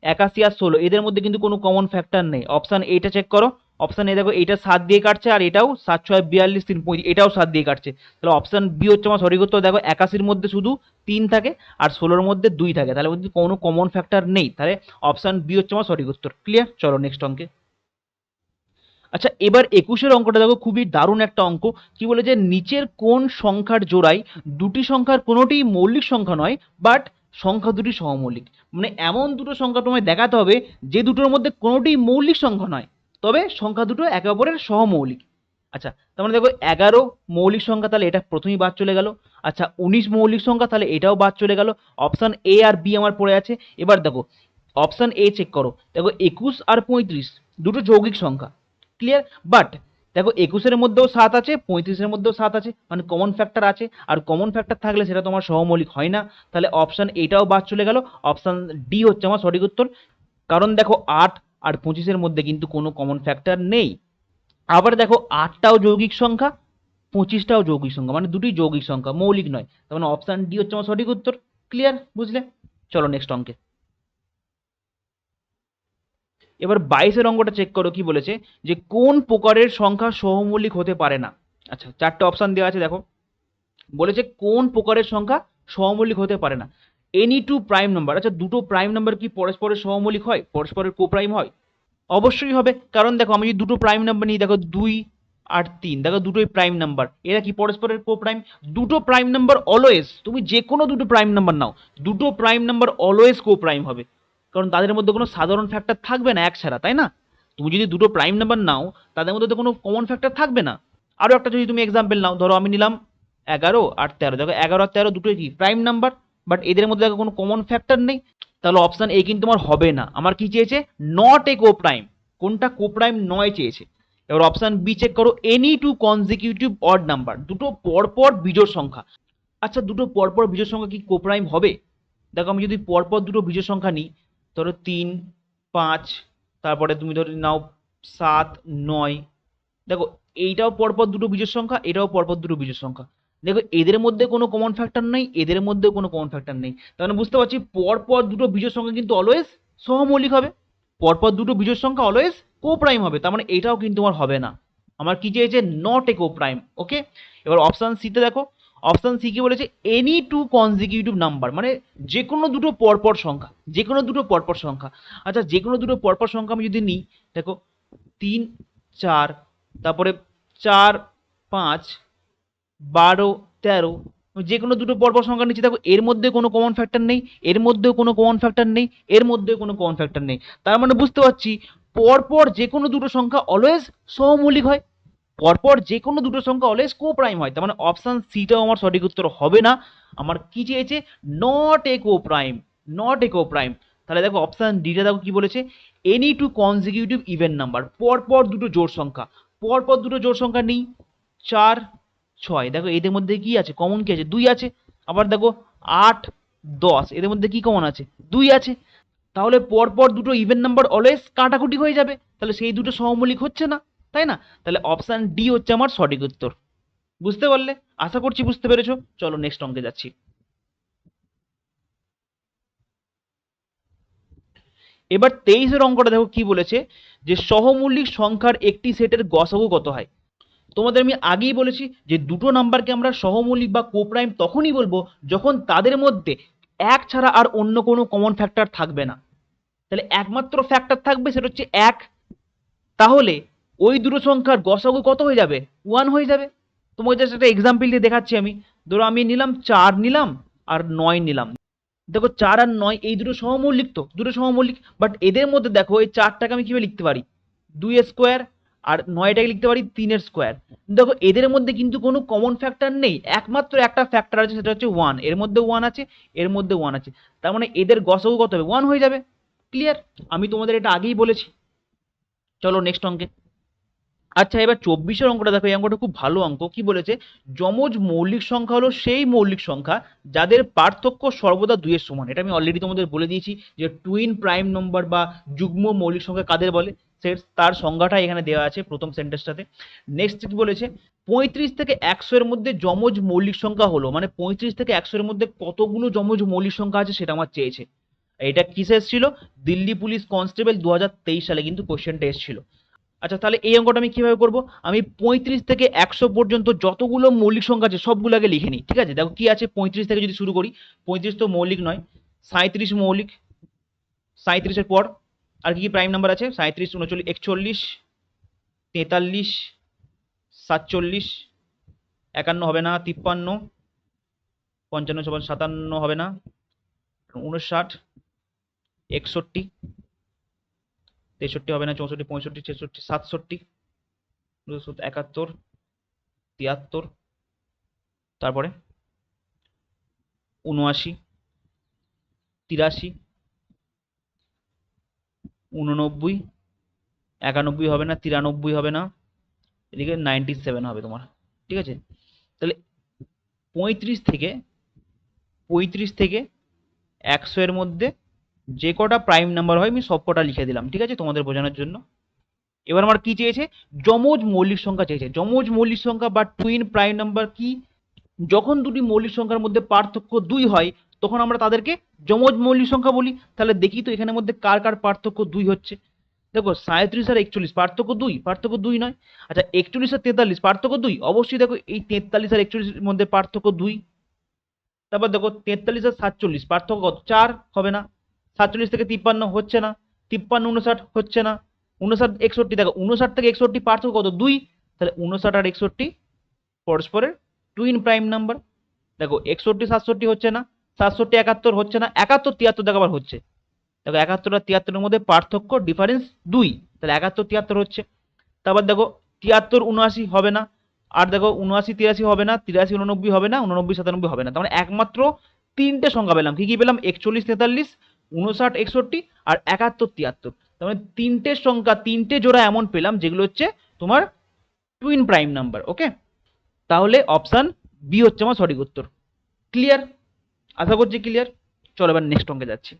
Speaker 1: 81 আর 16, এদের মধ্যে কিন্তু কোনো কমন ফ্যাক্টর নেই। অপশন এইটা চেক করো, অপশন এ দেখো এইটা 7 দিয়ে কাটছে, আর এটাও 7 6 42 3 35, এটাও 7 দিয়ে কাটছে, তাহলে অপশন বি হচ্ছে আমার সঠিক উত্তর। দেখো 81-র মধ্যে শুধু 3 থাকে আর 16-র মধ্যে 2 থাকে, তাহলে কিন্তু কোনো কমন ফ্যাক্টর নেই, তাহলে অপশন বি হচ্ছে আমার সঠিক উত্তর। ক্লিয়ার? চলো নেক্সট অঙ্কে। আচ্ছা এবার 21-এর অঙ্কটা দেখো, খুবই দারুণ একটা অঙ্ক। কি বলে যে নিচের কোন সংখ্যার জোড়ায় দুটি সংখ্যার কোনোটিই মৌলিক সংখ্যা নয়, বাট সংখ্যা দুটি সহমৌলিক। মানে এমন দুটো সংখ্যা তোমায় দেখাতে হবে যে দুটোর মধ্যে কোনোটিই মৌলিক সংখ্যা নয়, তবে সংখ্যা দুটো একে অপরের সহমৌলিক। আচ্ছা তার মানে দেখো 11 মৌলিক সংখ্যা, তাহলে এটা প্রথমেই বাদ চলে গেল। আচ্ছা 19 মৌলিক সংখ্যা, তাহলে এটাও বাদ চলে গেল। অপশন এ আর বি আমার পড়ে আছে। এবার দেখো অপশন এ চেক করো, দেখো 21 আর 35 দুটো যৌগিক সংখ্যা, ক্লিয়ার? বাট দেখো 21-এর মধ্যেও 7 আছে, 35-এর মধ্যেও 7 আছে, মানে কমন ফ্যাক্টর আছে, আর কমন ফ্যাক্টর থাকলে সেটা তোমার সহমৌলিক হয় না, তাহলে অপশন এটাও বাদ চলে গেল। অপশন ডি হচ্ছে আমার সঠিক উত্তর, কারণ দেখো 8 আর 25-এর মধ্যে কিন্তু কোনো কমন ফ্যাক্টর নেই। আবার দেখো 8টাও যৌগিক সংখ্যা, 25টাও যৌগিক সংখ্যা, মানে দুটোই যৌগিক সংখ্যা, মৌলিক নয়, তার মানে অপশন ডি হচ্ছে আমার সঠিক উত্তর। ক্লিয়ার? বুঝলে? চলো নেক্সট অঙ্কে। এবার 22-এর অঙ্কটা চেক করো, কি বলেছে যে কোন প্রকারের সংখ্যা সহমৌলিক হতে পারে না। আচ্ছা 4টে অপশন দেওয়া আছে, দেখো বলেছে কোন প্রকারের সংখ্যা সহমৌলিক হতে পারে না। Any two prime number. আচ্ছা দুটো প্রাইম নাম্বার কি পরস্পরের সহমৌলিক হয়, পরস্পরের কোপ্রাইম হয়? অবশ্যই হবে, কারণ দেখো আমি যদি দুটো প্রাইম নাম্বার নিই, দেখো 2 আর 3, দেখো দুটোই প্রাইম নাম্বার, এরা কি পরস্পরের কোপ্রাইম? দুটো প্রাইম নাম্বার অলওয়েজ, তুমি যে কোনো দুটো প্রাইম নাম্বার নাও, দুটো প্রাইম নাম্বার অলওয়েজ কোপ্রাইম হবে, কারণ তাদের মধ্যে কোনো সাধারণ ফ্যাক্টর থাকবে না এক ছাড়া, তাই না? তুমি যদি দুটো প্রাইম নাম্বার নাও, তাদের মধ্যে তো কোনো কমন ফ্যাক্টর থাকবে না। আরও একটা যদি তুমি এক্সাম্পল নাও, ধরো আমি নিলাম 11 আর 13, দেখো 11 আর 13 দুটোই কি প্রাইম নাম্বার, বাট এদের মধ্যে দেখো কোনো কমন ফ্যাক্টর নেই, তাহলে অপশন এ কিন্তু আমার হবে না। আমার কি চেয়েছে? নট এ কোপ্রাইম, কোনটা কোপ্রাইম নয় চেয়েছে। এবার অপশন বি চেক করো, any two consecutive odd number, দুটো পরপর বিজোড় সংখ্যা। আচ্ছা দুটো পরপর বিজোড় সংখ্যা কি কোপ্রাইম হবে? দেখো আমি যদি পরপর দুটো বিজোড় সংখ্যা নিই, ধরো 3 5, তারপরে তুমি ধরে নাও 7 9, দেখো এইটাও পরপর দুটো বিজোড় সংখ্যা, এটাও পরপর দুটো বিজোড় সংখ্যা, দেখো এদের মধ্যে কোনো কমন ফ্যাক্টর নেই, এদের মধ্যেও কোনো কমন ফ্যাক্টর নেই, তার মানে বুঝতে পারছি পরপর দুটো বিজোড় সংখ্যা কিন্তু অলওয়েজ সহমৌলিক হবে, পরপর দুটো বিজোড় সংখ্যা অলওয়েজ কোপ্রাইম হবে, তার মানে এটাও কিন্তু আমার হবে না। আমার কি চেয়েছে? নট এ কোপ্রাইম, ওকে? এবার অপশন সিতে দেখো, অপশন সি কি বলেছে? এনি টু কনজিকিউটিভ নাম্বার, মানে যে কোনো দুটো পরপর সংখ্যা, যে কোনো দুটো পরপর সংখ্যা। আচ্ছা যে কোনো দুটো পরপর সংখ্যা আমি যদি নিই, দেখো 3 4, তারপরে 4 5, 12, 13, যে কোনো দুটো পরপর সংখ্যা নিচে দেখো, এর মধ্যে কোনো কমন ফ্যাক্টর নেই, এর মধ্যেও কোনো কমন ফ্যাক্টর নেই, এর মধ্যেও কোনো কমন ফ্যাক্টর নেই। তার মানে বুঝতে পারছি পরপর যে কোনো দুটো সংখ্যা অলওয়েজ সহমৌলিক হয়, পরপর যে কোনো দুটো সংখ্যা অলওয়েজ কো প্রাইম হয়। তার মানে অপশন সিটাও আমার সঠিক উত্তর হবে না। আমার কি চেয়েছে? Not a coprime, not a coprime. তাহলে দেখো অপশন ডিটা দেখো কি বলেছে, any two consecutive even number, পরপর দুটো জোড় সংখ্যা, পরপর দুটো জোড় সংখ্যা নেই, 4, 6, দেখো এদের মধ্যে কি আছে? কমন কি আছে? 2 আছে। আবার দেখো 8, 10, এদের মধ্যে কি কমন আছে? 2 আছে। তাহলে পরপর দুটো ইভেন নাম্বার অলওয়েজ কাটাকুটি হয়ে যাবে, তাহলে সেই দুটো সহমৌলিক হচ্ছে না, তাই না? তাহলে অপশন ডি হচ্ছে আমার সঠিক উত্তর। বুঝতে পারলে? আশা করছি বুঝতে পেরেছো। চলো নেক্সট অঙ্কে যাচ্ছি। এবার 23-এর অঙ্কটা দেখো কি বলেছে, যে সহমৌলিক সংখ্যার একটি সেটের গসাগু কত হয়। তোমাদের আমি আগেই বলেছি যে দুটো নাম্বারকে আমরা সহমৌলিক বা কোপ্রাইম তখনই বলবো যখন তাদের মধ্যে এক ছাড়া আর অন্য কোনো কমন ফ্যাক্টর থাকবে না। তাহলে একমাত্র ফ্যাক্টর থাকবে, সেটা হচ্ছে এক। তাহলে ওই দুটো সংখ্যার গসাগু কত হয়ে যাবে? 1 হয়ে যাবে। তোমাকে জাস্ট একটা এক্সাম্পল দিয়ে দেখাচ্ছি আমি। ধরো আমি নিলাম 4 নিলাম আর 9 নিলাম। দেখো 4 আর 9 এই দুটো সহমৌলিক, তো দুটো সহমৌলিক, বাট এদের মধ্যে দেখো এই 4টাকে আমি কিভাবে লিখতে পারি? 2 এর স্কোয়ার, আর 9টাকে লিখতে পারি 3 এর স্কোয়ার। দেখো এদের মধ্যে কিন্তু কোনো কমন ফ্যাক্টর নেই, একমাত্র একটা ফ্যাক্টর আছে, সেটা হচ্ছে 1। এর মধ্যে 1 আছে, এর মধ্যে 1 আছে, তার মানে এদের গসাগু কত হবে? 1 হয়ে যাবে। ক্লিয়ার? আমি তোমাদের এটা আগেই বলেছি। চলো নেক্সট অঙ্কে। আচ্ছা এবার 24-এর অঙ্কটা দেখো, এই অঙ্কটা খুব ভালো অঙ্ক। কি বলেছে? যমজ মৌলিক সংখ্যা হলো সেই মৌলিক সংখ্যা যাদের পার্থক্য সর্বদা 2 এর সমান। এটা আমি অলরেডি তোমাদের বলে দিয়েছি যে টুইন প্রাইম নম্বর বা যুগ্ম মৌলিক সংখ্যা কাদের বলে, তার সংজ্ঞাটা এখানে দেওয়া আছে প্রথম সেন্টেন্সটাতে। নেক্সট কি বলেছে? 35 থেকে 100 এর মধ্যে যমজ মৌলিক সংখ্যা হলো, মানে 35 থেকে 100 এর মধ্যে কতগুলো যমজ মৌলিক সংখ্যা আছে সেটা আমার চেয়েছে। এটা কিসে এসেছিল? দিল্লি পুলিশ কনস্টেবল 2023 সালে কিন্তু কোশ্চেনটা এসেছিল। আচ্ছা তাহলে এই অঙ্কটা আমি কিভাবে করব? আমি 35 থেকে 100 পর্যন্ত যতগুলো মৌলিক সংখ্যা আছে সবগুলো আগে লিখে নিই। ঠিক আছে, দেখো কি আছে। 35 থেকে যদি শুরু করি, 35 তো মৌলিক নয়, 37 মৌলিক। 37-এর পর আর কি কি প্রাইম নাম্বার আছে? 37, 39, 41, 43, 47, 51 হবে না, 53, 55, 57 হবে না, 59, 61, 63 হবে না, 64, 65, 66, 67, 71, 73, তারপরে 79, 83, 89, 91 হবে না, 93 হবে না, এদিকে 97 হবে তোমার। ঠিক আছে, তাহলে 35 থেকে 100 এর মধ্যে যে কটা প্রাইম নাম্বার হয় আমি সব কটা লিখে দিলাম। ঠিক আছে, তোমাদের বোঝানোর জন্য। এবার আমার কি চেয়েছে? যমজ মৌলিক সংখ্যা চেয়েছে। যমজ মৌলিক সংখ্যা বা টুইন প্রাইম নাম্বার কি? যখন দুটি মৌলিক সংখ্যার মধ্যে পার্থক্য 2 হয় তখন আমরা তাদেরকে যমজ মৌলিক সংখ্যা বলি। তাহলে দেখি তো এখানের মধ্যে কার কার পার্থক্য 2 হচ্ছে। দেখো 37 আর 41 পার্থক্য 2, পার্থক্য 2 নয়। আচ্ছা 41 আর 43 পার্থক্য 2, অবশ্যই দেখো এই 43 আর 41 এর মধ্যে পার্থক্য 2। তারপর দেখো 43 আর 47 পার্থক্য কত? 4 হবে না। 47 থেকে 53 হচ্ছে না, 53, 59 হচ্ছে না, 59, 61, দেখো 59 থেকে 61 পার্থক্য কত? 2। তাহলে 59 আর 61 পরস্পরের টুইন প্রাইম নাম্বার। দেখো 61, 67 হচ্ছে না, 67, 71 হচ্ছে না, 71, 73 দেখো আবার হচ্ছে। দেখো 71 আর 73 এর মধ্যে পার্থক্য ডিফারেন্স 2, তাহলে 71, 73 হচ্ছে। তারপর দেখো 73, 79 হবে না, আর দেখো 79, 83 হবে না, 83, 89 হবে না, 89, 97 হবে না। তার মানে একমাত্র তিনটে সংখ্যা পেলাম। কি কি পেলাম? 41, 43, 59, 61 আর 71, 73। তার মানে তিনটে সংখ্যা, তিনটে জোড়া এমন পেলাম যেগুলো হচ্ছে তোমার টুইন প্রাইম নাম্বার। ওকে, তাহলে অপশন বি হচ্ছে আমার সঠিক উত্তর। ক্লিয়ার? আশা করছি ক্লিয়ার। চলো এবার নেক্সট অঙ্কে যাচ্ছি।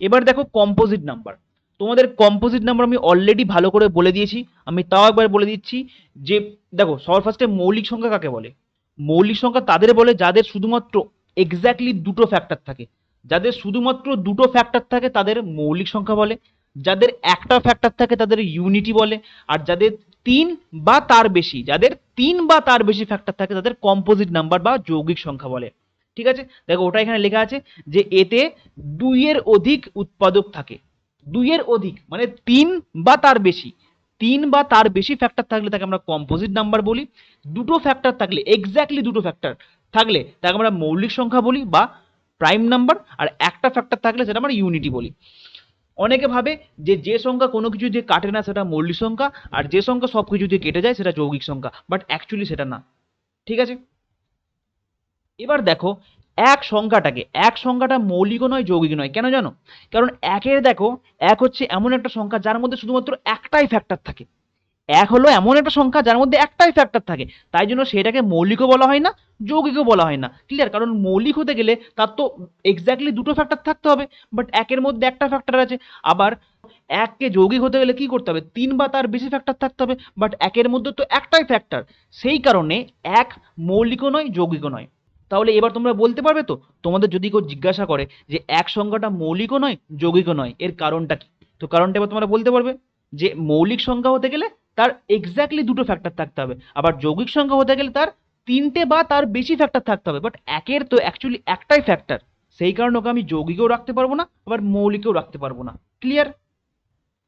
Speaker 1: এবার দেখো কম্পোজিট নাম্বার। তোমাদের কম্পোজিট নাম্বার আমি অলরেডি ভালো করে বলে দিয়েছি, আমি তাও একবার বলে দিচ্ছি যে দেখো সবার ফার্স্টে মৌলিক সংখ্যা কাকে বলে? মৌলিক সংখ্যা তাদের বলে যাদের শুধুমাত্র এক্স্যাক্টলি দুটো ফ্যাক্টর থাকে। যাদের শুধুমাত্র দুটো ফ্যাক্টর থাকে তাদের মৌলিক সংখ্যা বলে, যাদের একটা ফ্যাক্টর থাকে তাদের ইউনিটি বলে, আর যাদের তিন বা তার বেশি ফ্যাক্টর থাকে তাদের কম্পোজিট নাম্বার বা যৌগিক সংখ্যা বলে। ঠিক আছে, দেখো ওটা এখানে লেখা আছে যে এতে 2 এর অধিক উৎপাদক থাকে। 2 এর অধিক মানে 3 বা তার বেশি, তিন বা তার বেশি ফ্যাক্টর থাকলে তাকে আমরা কম্পোজিট নাম্বার বলি। দুটো ফ্যাক্টর থাকলে, এক্স্যাক্টলি দুটো ফ্যাক্টর থাকলে তাকে আমরা মৌলিক সংখ্যা বলি বা প্রাইম নাম্বার। আর একটা ফ্যাক্টর থাকলে সেটা আমরা ইউনিটি বলি। অনেকে ভাবে যে সংখ্যা কোনো কিছু দিয়ে কাটে না সেটা মৌলিক সংখ্যা, আর যে সংখ্যা সব কিছু দিয়ে কেটে যায় সেটা যৌগিক সংখ্যা, বাট অ্যাকচুয়ালি সেটা না। ঠিক আছে, এবার দেখো এক সংখ্যাটা মৌলিকও নয় যৌগিক নয়। কেন জানো? কারণ একের দেখো, এক হচ্ছে এমন একটা সংখ্যা যার মধ্যে শুধুমাত্র একটাই ফ্যাক্টর থাকে। এক হলো এমন একটা সংখ্যা যার মধ্যে একটাই ফ্যাক্টর থাকে, তাই জন্য সেটাকে মৌলিকও বলা হয় না, যৌগিকও বলা হয় না। ক্লিয়ার? কারণ মৌলিক হতে গেলে তার তো এক্স্যাক্টলি দুটো ফ্যাক্টর থাকতে হবে, বাট একের মধ্যে একটা ফ্যাক্টর আছে। আবার এককে যৌগিক হতে গেলে কি করতে হবে? তিন বা তার বেশি ফ্যাক্টর থাকতে হবে, বাট একের মধ্যে তো একটাই ফ্যাক্টর। সেই কারণে এক মৌলিকও নয় যৌগিকও নয়। তাহলে এবার তোমরা বলতে পারবে তো, তোমাদের যদি কেউ জিজ্ঞাসা করে যে এক সংখ্যাটা মৌলিকও নয় যৌগিকও নয়, এর কারণটা কি? তো কারণটা এবার তোমরা বলতে পারবে যে মৌলিক সংখ্যা হতে গেলে তার এক্স্যাক্টলি দুটো ফ্যাক্টর থাকতে হবে, আবার যৌগিক সংখ্যা হতে গেলে তার তিনটে বা তার বেশি ফ্যাক্টর থাকতে হবে, বাট একের তো অ্যাকচুয়ালি একটাই ফ্যাক্টর। সেই কারণে ওকে আমি যৌগিকও রাখতে পারবো না, আবার মৌলিকও রাখতে পারবো না। ক্লিয়ার?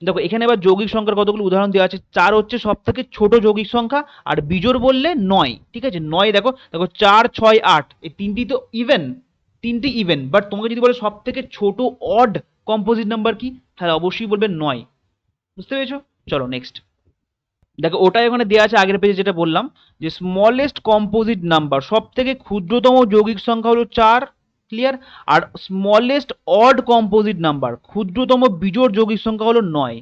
Speaker 1: দেখো এখানে এবার যৌগিক সংখ্যার কতগুলো উদাহরণ দেওয়া আছে। 4 হচ্ছে সব থেকে ছোট যৌগিক সংখ্যা, আর বিজোড় বললে 9। ঠিক আছে, 9 দেখো দেখো 4, 6, 8 এই তিনটি তো ইভেন, তিনটি ইভেন, বাট তোমাকে যদি বলে সব থেকে ছোট অড কম্পোজিট নাম্বার কি, তাহলে অবশ্যই বলবে 9। বুঝতে পেরেছো? চলো নেক্সট। দেখো ওটাই ওখানে দেওয়া আছে আগের পেজে যেটা বললাম, যে স্মলেস্ট কম্পোজিট নাম্বার, সব থেকে ক্ষুদ্রতম যৌগিক সংখ্যা হলো 4। ক্লিয়ার? আর স্মলেস্ট অড কম্পোজিট নাম্বার, ক্ষুদ্রতম বিজোড় যৌগিক সংখ্যা হলো 9।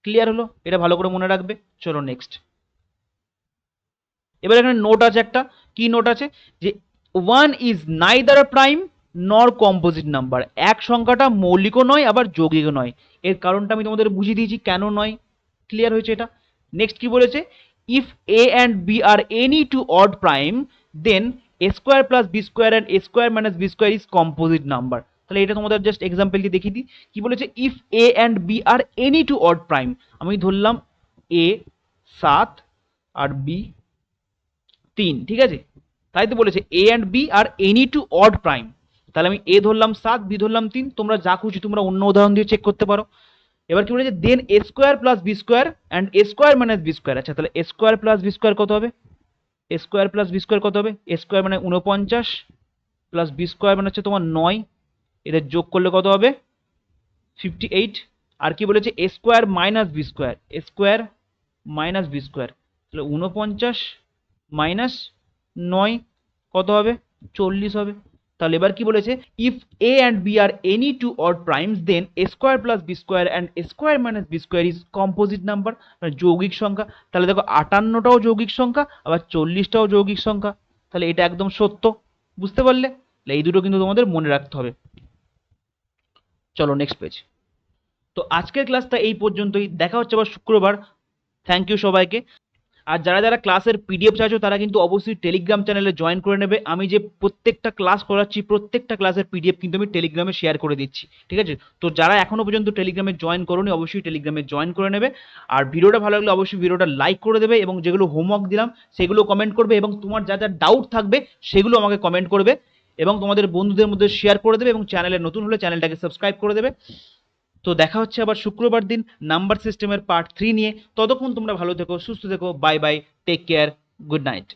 Speaker 1: ক্লিয়ার হলো? এটা ভালো করে মনে রাখবে। চলো নেক্সট। এবার এখানে নোট আছে একটা, কি নোট আছে? যে 1 ইজ নাইদার প্রাইম নর কম্পোজিট নাম্বার, এক সংখ্যাটা মৌলিকও নয় আবার যৌগিকও নয়। এর কারণটা আমি তোমাদের বুঝিয়ে দিয়েছি কেন নয়। ক্লিয়ার হয়েছে এটা? নেক্সট কি বলেছে? If A and B are any two odd prime then A square plus B square and A square minus B square is composite number. তাহলে এটা তোমাদের জাস্ট এক্সাম্পল দিয়ে দেখিয়ে দিই। কি বলেছে? If A and B are any two odd prime, আমি ধরলাম এ 7 আর বি 3। ঠিক আছে, তাই তো বলেছে A and B are any two odd prime. তাহলে আমি এ ধরলাম 7, বি ধরলাম 3, তোমরা যা খুশি তোমরা অন্য উদাহরণ দিয়ে চেক করতে পারো। এবার কি বলেছে? Then A square plus B square and A square minus B square. আচ্ছা তাহলে A square plus B square কত হবে? A square plus B square কত হবে? এ স্কোয়ার মানে 49 প্লাস বি স্কোয়ার মানে হচ্ছে তোমার 9, এদের যোগ করলে কত হবে? 58। আর কি বলেছে? এ স্কোয়ার মাইনাস বি স্কোয়ার, এ স্কোয়ার মাইনাস বি স্কোয়ার, তাহলে 49 মাইনাস 9 কত হবে? 40 হবে। তাহলে এবার কি বলেছে? If A and B are any two odd primes then A square plus B square and A square minus B square is composite number, মানে যৌগিক সংখ্যা। তাহলে দেখো 58টাও যৌগিক সংখ্যা আবার 40টাও যৌগিক সংখ্যা, তাহলে এটা একদম সত্য। বুঝতে পারলে? এই দুটো কিন্তু তোমাদের মনে রাখতে হবে। চলো নেক্সট পেজ। তো আজকের ক্লাসটা এই পর্যন্তই, দেখা হচ্ছে আবার শুক্রবার। থ্যাংক ইউ সবাইকে। আর যারা যারা ক্লাসের পিডিএফ চাইছো তারা কিন্তু অবশ্যই টেলিগ্রাম চ্যানেলে জয়েন করে নেবে। আমি যে প্রত্যেকটা ক্লাস করাচ্ছি প্রত্যেকটা ক্লাসের পিডিএফ কিন্তু আমি টেলিগ্রামে শেয়ার করে দিচ্ছি। ঠিক আছে, তো যারা এখনো পর্যন্ত টেলিগ্রামে জয়েন করোনি অবশ্যই টেলিগ্রামে জয়েন করে নেবে। আর ভিডিওটা ভালো লাগলে অবশ্যই ভিডিওটা লাইক করে দেবে, এবং যেগুলো হোমওয়ার্ক দিলাম সেগুলো কমেন্ট করবে, এবং তোমার যা যা ডাউট থাকবে সেগুলো আমাকে কমেন্ট করবে, এবং তোমাদের বন্ধুদের মধ্যে শেয়ার করে দেবে, এবং চ্যানেলে নতুন হলে চ্যানেলটাকে সাবস্ক্রাইব করে দেবে। তো দেখা হচ্ছে আবার শুক্রবার দিন নাম্বার সিস্টেমের পার্ট 3 নিয়ে। ততক্ষণ তোমরা ভালো থেকো, সুস্থ থেকো, bye bye, take care, good night.